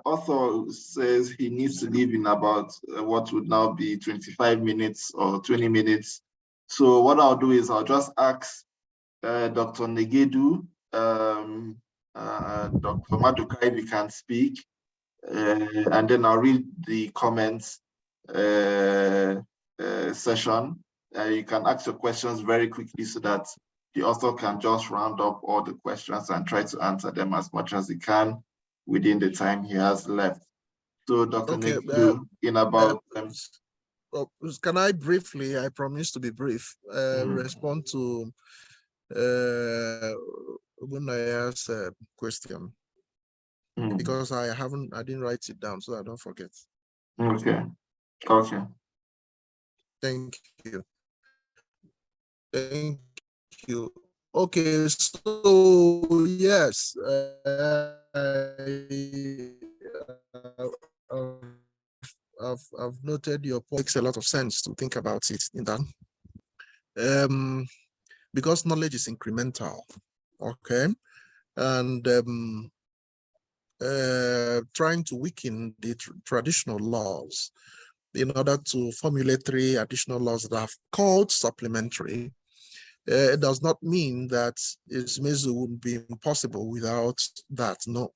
author says he needs to leave in about what would now be 25 minutes or 20 minutes. So what I'll do is I'll just ask Dr. Negedu, Dr. Maduka, if you can speak, and then I'll read the comments session. You can ask your questions very quickly so that the author can just round up all the questions and try to answer them as much as he can within the time he has left. So Dr. Negedu, in about... can I briefly, I promise to be brief, respond to Ubunaya's question, because I didn't write it down, so I don't forget. Okay. Thank you. Thank you. Okay, so yes, I've noted your point. It makes a lot of sense to think about it in that. Because knowledge is incremental, okay, and trying to weaken the traditional laws in order to formulate three additional laws that are called supplementary It does not mean that Ezumezu would be impossible without that. No,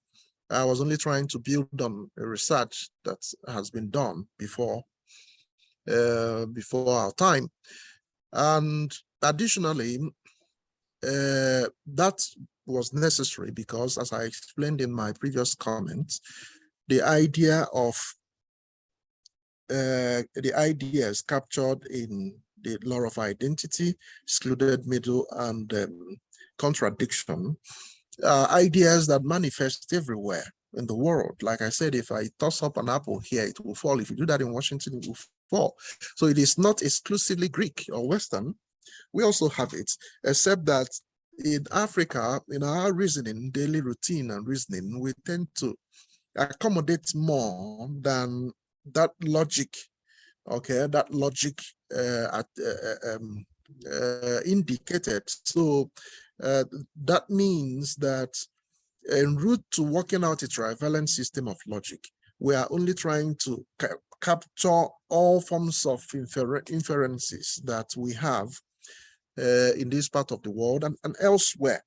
I was only trying to build on a research that has been done before our time. And additionally, that was necessary because, as I explained in my previous comments, the idea is captured in the law of identity, excluded middle, and contradiction, ideas that manifest everywhere in the world. Like I said, if I toss up an apple here, it will fall. If you do that in Washington, it will fall. So it is not exclusively Greek or Western. We also have it, except that in Africa, in our reasoning, daily routine and reasoning, we tend to accommodate more than that logic, okay, that logic indicated. So that means that en route to working out a trivalent system of logic, we are only trying to capture all forms of inferences that we have in this part of the world and elsewhere.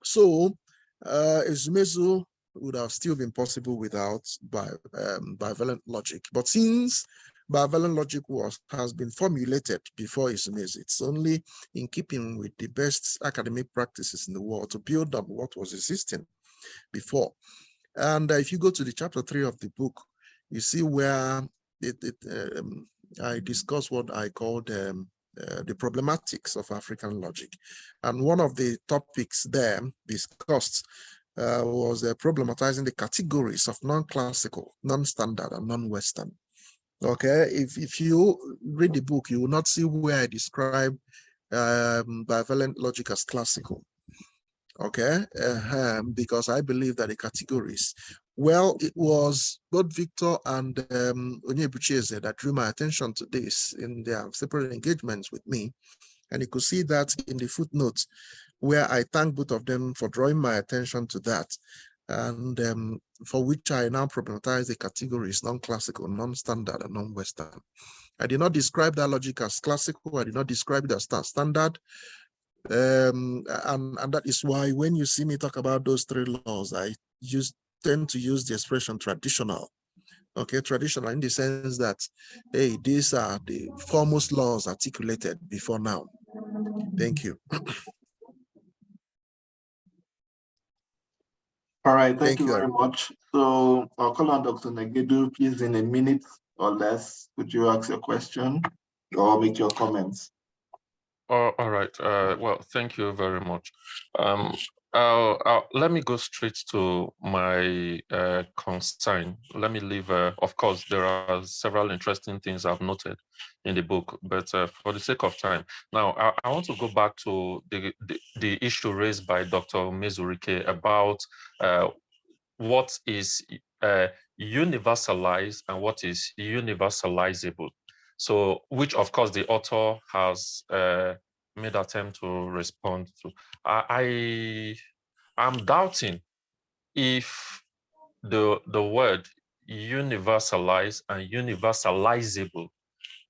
So Ezumezu would have still been possible without bivalent logic. But since bivalent logic has been formulated before Ezumezu, it's only in keeping with the best academic practices in the world to build on what was existing before. And if you go to the chapter 3 of the book, you see where I discuss what I call the problematics of African logic. And one of the topics there discussed was problematizing the categories of non-classical, non-standard, and non-Western. Okay, if you read the book, you will not see where I describe bivalent logic as classical. Okay, because I believe that the categories, well, it was both Victor and Onyebuchieze that drew my attention to this in their separate engagements with me. And you could see that in the footnotes where I thank both of them for drawing my attention to that, and for which I now problematize the categories non-classical, non-standard, and non-Western. I did not describe that logic as classical. I did not describe it as standard. And that is why when you see me talk about those three laws, I tend to use the expression traditional. Okay, traditional in the sense that, hey, these are the foremost laws articulated before now. Thank you. All right, thank you very much. So I'll call on Dr. Negedu, please, in a minute or less. Could you ask your question or make your comments? All right. Well, thank you very much. Let me go straight to my concern. Let me leave, of course, there are several interesting things I've noted in the book, but for the sake of time, now I want to go back to the issue raised by Dr. Mezurike about what is universalized and what is universalizable. So, which of course the author has made attempt to respond to. I'm doubting if the word universalized and universalizable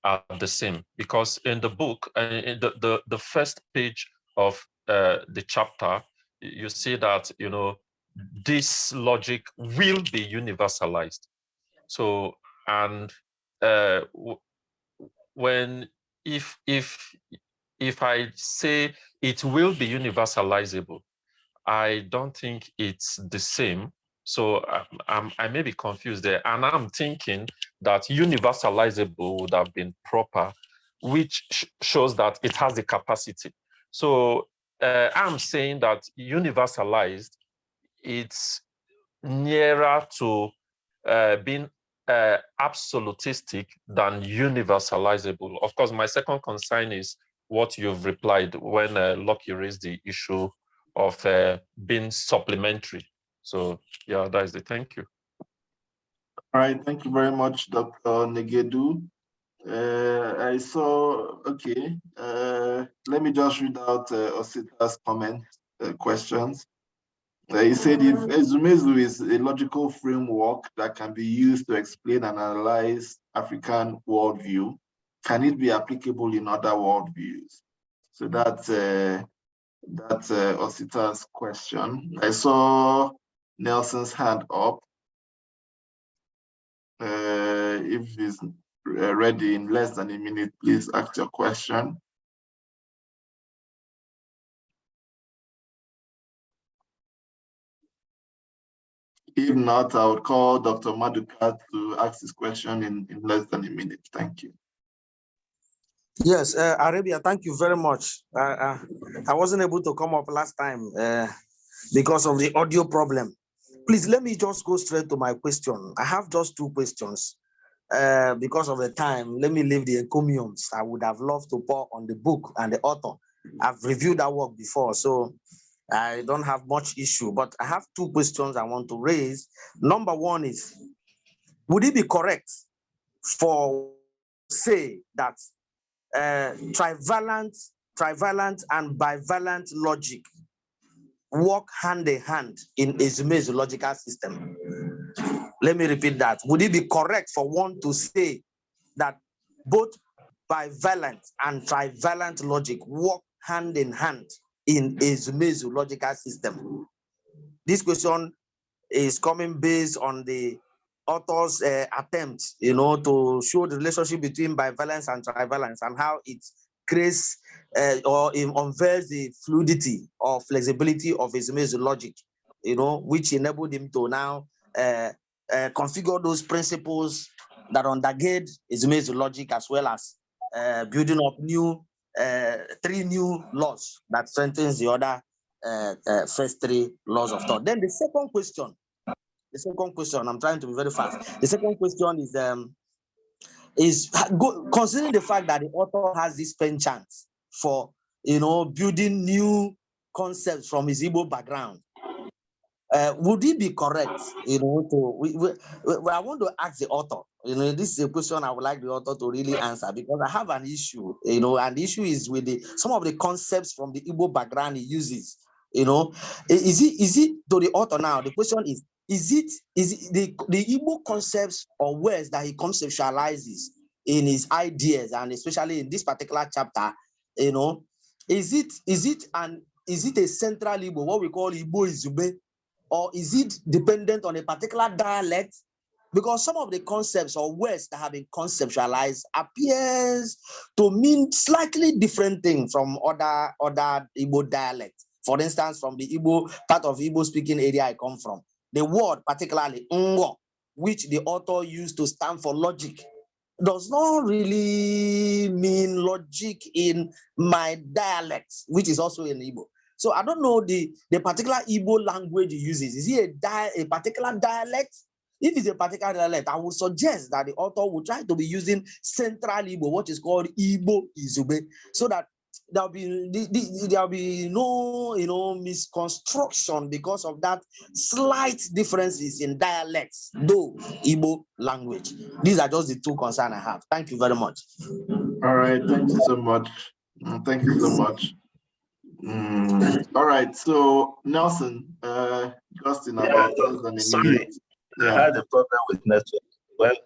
are the same, because in the book, in the first page of the chapter, you see that, you know, this logic will be universalized. So, and if I say it will be universalizable, I don't think it's the same. So I may be confused there. And I'm thinking that universalizable would have been proper, which shows that it has the capacity. So I'm saying that universalized, it's nearer to being absolutistic than universalizable. Of course, my second concern is what you've replied when Lucky raised the issue of being supplementary. So yeah, that is it. Thank you. All right, thank you very much, Dr. Negedu. I saw, okay, let me just read out Osita's comment, questions. He said, if Ezumezu is a logical framework that can be used to explain and analyze African worldview, can it be applicable in other worldviews? So that's Osita's question. I saw Nelson's hand up. If he's ready in less than a minute, please ask your question. If not, I would call Dr. Maduka to ask his question in less than a minute. Thank you. Yes, Arabia, thank you very much. I wasn't able to come up last time because of the audio problem. Please let me just go straight to my question. I have just two questions. Because of the time, let me leave the encomiums. I would have loved to pour on the book and the author. I've reviewed that work before, so I don't have much issue, but I have two questions I want to raise. Number one is, would it be correct for say that trivalent and bivalent logic work hand in hand in Ezumezu logical system? Let me repeat that. Would it be correct for one to say that both bivalent and trivalent logic work hand in hand in Ezumezu logical system? This question is coming based on the author's attempt, to show the relationship between bivalence and trivalence and how it creates or it unveils the fluidity or flexibility of Ezumezu logic, which enabled him to now configure those principles that undergird Ezumezu logic, as well as building up three new laws that strengthens the other first three laws of thought. Then the second question, I'm trying to be very fast. The second question is considering the fact that the author has this penchant for building new concepts from his Igbo background. Would it be correct, I want to ask the author, this is a question I would like the author to really answer, because I have an issue, and the issue is with some of the concepts from the Igbo background he uses, is it to the author now? The question is it the Igbo concepts or words that he conceptualizes in his ideas, and especially in this particular chapter, is it a central Igbo, what we call Igbo Izube, or is it dependent on a particular dialect? Because some of the concepts or words that have been conceptualized appears to mean slightly different things from other Igbo dialects. For instance, from the Igbo part of Igbo speaking area I come from, the word particularly ngo, which the author used to stand for logic, does not really mean logic in my dialect, which is also in Igbo. So I don't know the particular Igbo language he uses. Is it a particular dialect? If it's a particular dialect, I would suggest that the author would try to be using central Igbo, what is called Igbo Izube, so that there'll be no misconstruction because of that slight differences in dialects, though Igbo language. These are just the two concerns I have. Thank you very much. All right, thank you so much. Thank you so much. All right, so Nelson, just in about less than a minute. Yeah. I had a problem with network. Well,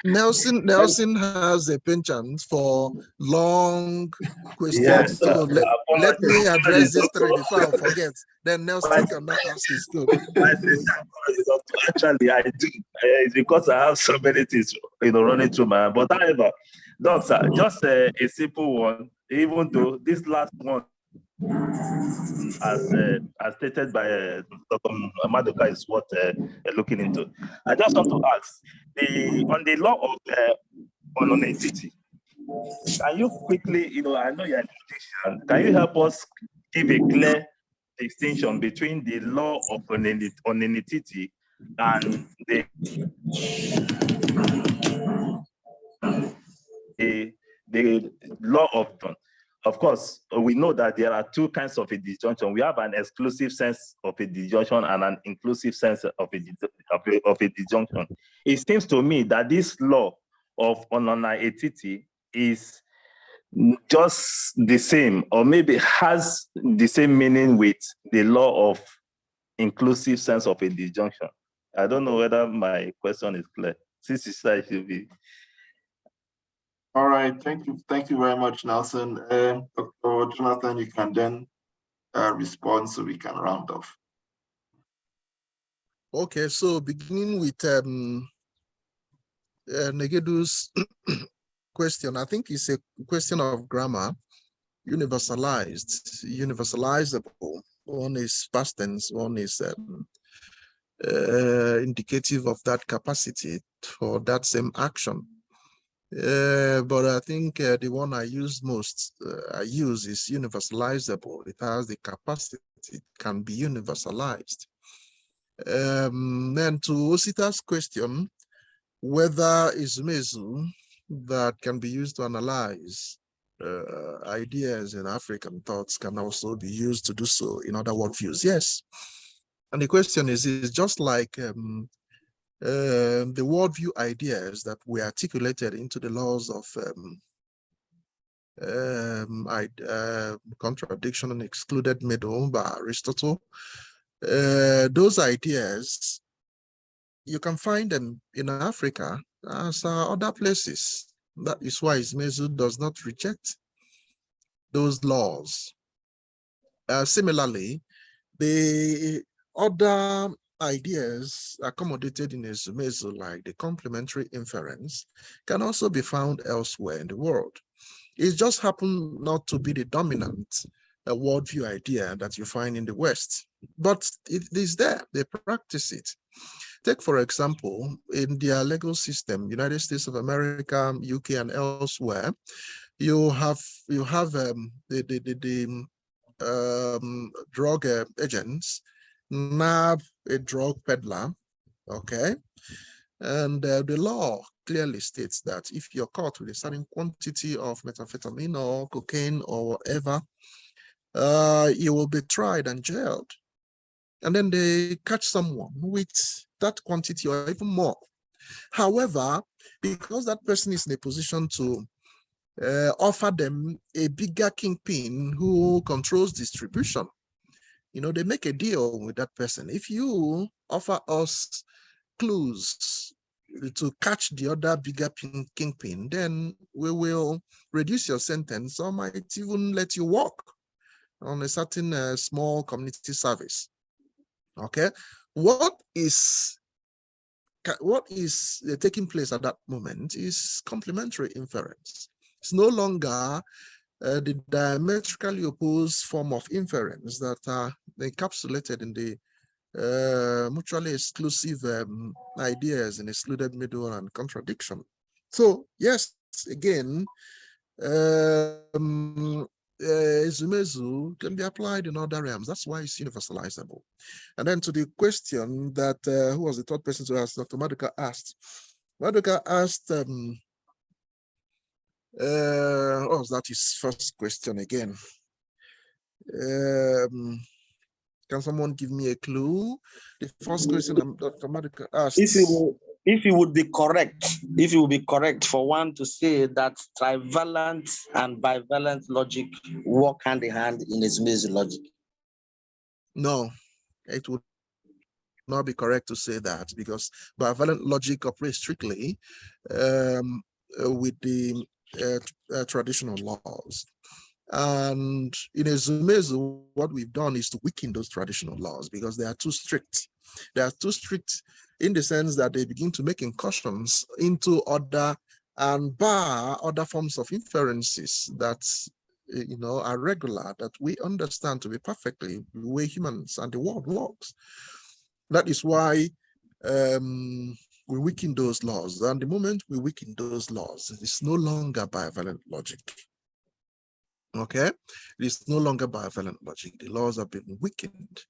Nelson has a penchant for long questions. Yes, so let me address this three before I forget. Then Nelson cannot ask his question. Actually, I do. It's because I have so many things, running through my mind. But however, doctor, just a simple one. Even though this last one, as stated by Dr. Maduka, is what you're looking into. I just want to ask, on the law of non-entity, can you quickly, I know you're a musician, can you help us give a clear distinction between the law of non-entity and the law of non? Of course, we know that there are two kinds of a disjunction. We have an exclusive sense of a disjunction and an inclusive sense of a disjunction. It seems to me that this law of non-entity is just the same, or maybe has the same meaning with the law of inclusive sense of a disjunction. I don't know whether my question is clear. Since it should be. All right, thank you very much, Nelson. Dr. Jonathan, you can then respond so we can round off. Okay, so beginning with Negedu's question, I think it's a question of grammar. Universalized, universalizable. One is past tense, one is indicative of that capacity for that same action. But I think the one I use most, is universalizable. It has the capacity, it can be universalized. Then to Osita's question, whether Ezumezu that can be used to analyze ideas in African thoughts can also be used to do so in other worldviews. Yes. And the question is just like the worldview ideas that were articulated into the laws of contradiction and excluded middle by Aristotle. Those ideas, you can find them in Africa as other places. That is why Ezumezu does not reject those laws. Similarly, the other ideas accommodated in Ezumezu, like the complementary inference, can also be found elsewhere in the world. It just happened not to be the dominant worldview idea that you find in the West, but it is there, they practice it. Take, for example, in their legal system, United States of America, UK, and elsewhere, you have the drug agents nab a drug peddler, okay? And the law clearly states that if you're caught with a certain quantity of methamphetamine or cocaine or whatever, you will be tried and jailed. And then they catch someone with that quantity or even more. However, because that person is in a position to offer them a bigger kingpin who controls distribution, you know, they make a deal with that person. If you offer us clues to catch the other bigger kingpin, then we will reduce your sentence or might even let you work on a certain small community service. Okay, what is taking place at that moment is complementary inference. It's no longer the diametrically opposed form of inference that are encapsulated in the mutually exclusive ideas in excluded middle and contradiction. So yes, again, Ezumezu can be applied in other realms. That's why it's universalizable. And then to the question that who was the third person to ask? Dr. Maduka asked. Maduka asked, what was that his first question again? Can someone give me a clue? The first question Dr. Maduka asked. If it would be correct for one to say that trivalent and bivalent logic work hand in hand in Ezumezu logic. No, it would not be correct to say that, because bivalent logic operates strictly with the traditional laws. And in Ezumezu, what we've done is to weaken those traditional laws because they are too strict. They are too strict in the sense that they begin to make incursions into other and bar other forms of inferences that are regular, that we understand to be perfectly the way humans and the world works. That is why we weaken those laws. And the moment we weaken those laws, it's no longer bivalent logic. Okay, it is no longer bivalent logic. The laws have been weakened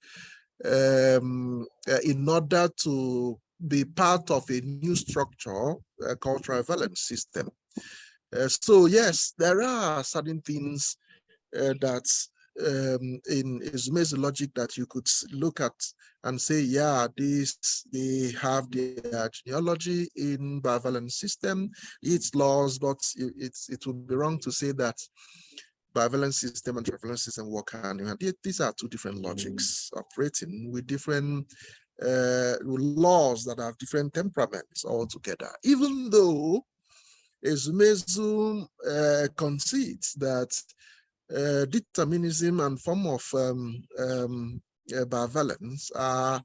in order to be part of a new structure called trivalent system. So yes, there are certain things that in Ezumezu logic that you could look at and say, yeah, they have their genealogy in bivalent system, its laws, but it would be wrong to say that bivalent system and trivalent system work hand in hand. These are two different logics operating with different laws that have different temperaments altogether. Even though Ezumezu concedes that determinism and form of bivalence are,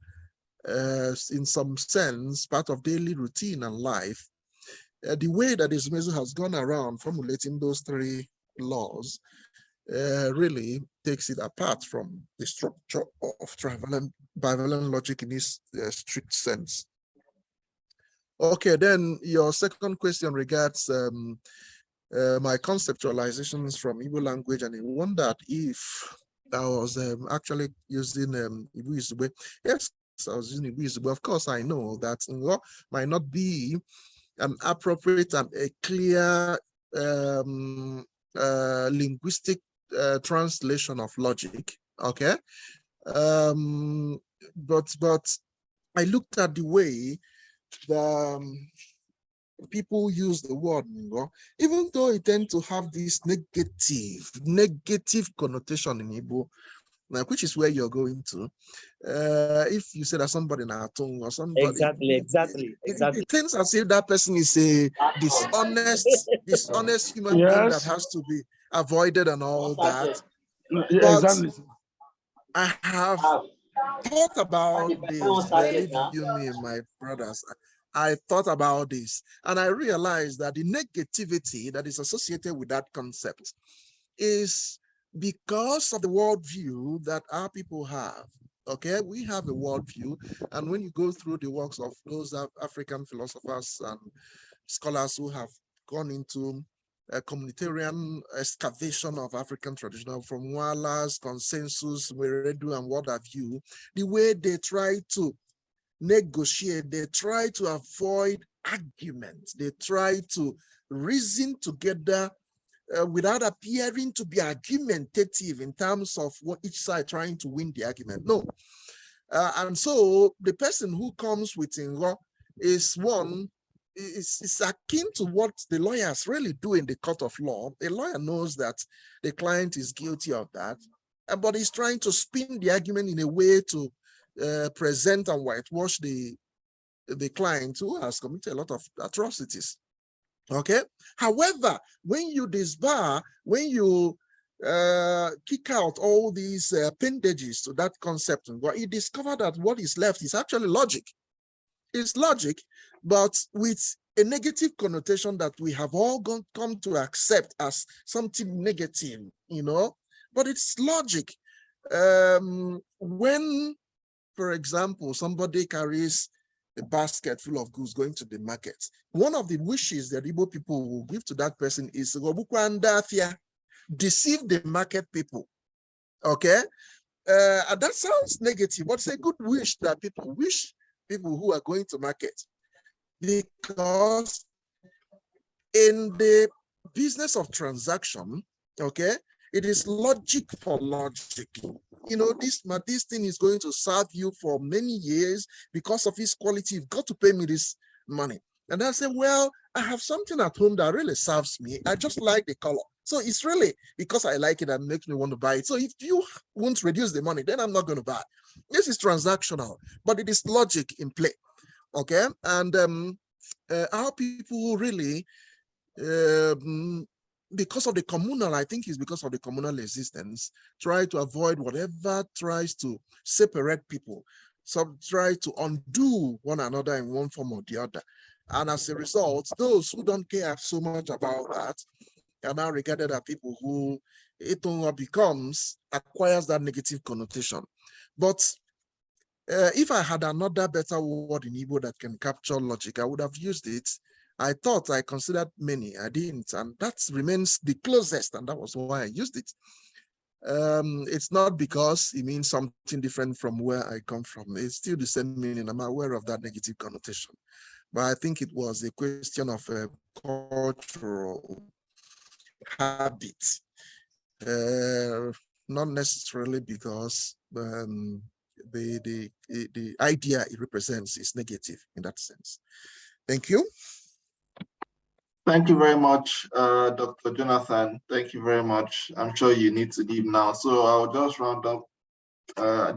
in some sense, part of daily routine and life. The way that Ezumezu has gone around formulating those three laws really takes it apart from the structure of bivalent logic in its strict sense. Okay, then your second question regards my conceptualizations from Igbo language, and I wondered if I was actually using Igbo Izugbe. Yes, I was using Igbo Izugbe. Of course, I know that Ngo might not be an appropriate and a clear linguistic translation of logic. Okay, but I looked at the way the people use the word Ngo, even though it tends to have this negative connotation in Igbo, which is where you're going to. If you say that somebody na tongue or somebody, exactly. It tends as if that person is a dishonest human being that has to be avoided and all that. But Exactly. I have thought about this, believe you me, my brothers. I thought about this and I realized that the negativity that is associated with that concept is because of the worldview that our people have. Okay, we have a worldview, and when you go through the works of those African philosophers and scholars who have gone into a communitarian excavation of African traditional, from Wallace, Consensus, Weredu, and what have you, the way they try to negotiate, they try to avoid arguments, they try to reason together without appearing to be argumentative in terms of what each side trying to win the argument. No. And so the person who comes with Ngo is one, is akin to what the lawyers really do in the court of law. A lawyer knows that the client is guilty of that, but he's trying to spin the argument in a way to present and whitewash the client who has committed a lot of atrocities. Okay. However, when you disbar, when you kick out all these appendages to that concept, well, you discover that what is left is actually logic. It's logic, but with a negative connotation that we have all come to accept as something negative, you know, but it's logic. When, for example, somebody carries a basket full of goods going to the market, one of the wishes that Igbo people will give to that person is deceive the market people. Okay, and that sounds negative, but it's a good wish that people wish people who are going to market, because in the business of transaction, okay, it is logic for logic. You know, this thing is going to serve you for many years because of its quality. You've got to pay me this money. And I say, well, I have something at home that really serves me. I just like the color. So it's really because I like it that makes me want to buy it. So if you won't reduce the money, then I'm not going to buy. This is transactional, but it is logic in play. Okay. And our people really, because of the communal, I think it's because of the communal existence, try to avoid whatever tries to separate people. Some try to undo one another in one form or the other. And as a result, those who don't care so much about that are now regarded as people who it acquires that negative connotation. But if I had another better word in Igbo that can capture logic, I would have used it. I thought I considered many, I didn't, and that remains the closest, and that was why I used it. It's not because it means something different from where I come from. It's still the same meaning. I'm aware of that negative connotation, but I think it was a question of a cultural habit, not necessarily because the idea it represents is negative in that sense. Thank you. Thank you very much, Dr. Jonathan. Thank you very much. I'm sure you need to leave now, so I'll just round up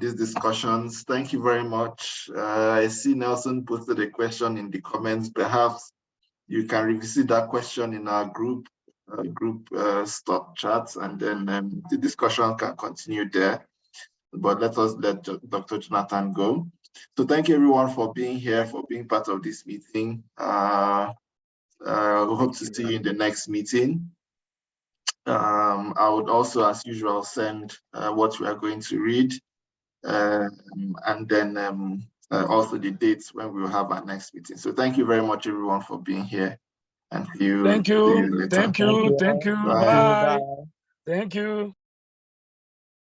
these discussions. Thank you very much. I see Nelson posted a question in the comments. Perhaps you can revisit that question in our group stock chats, and then the discussion can continue there. But let us let Dr. Jonathan go. So thank you everyone for being here, for being part of this meeting. We hope to see you in the next meeting. I would also, as usual, send what we are going to read, and then also the dates when we will have our next meeting. So thank you very much, everyone, for being here. And see you. Thank you. Later. Thank you. Thank you. Bye. Bye. Thank you.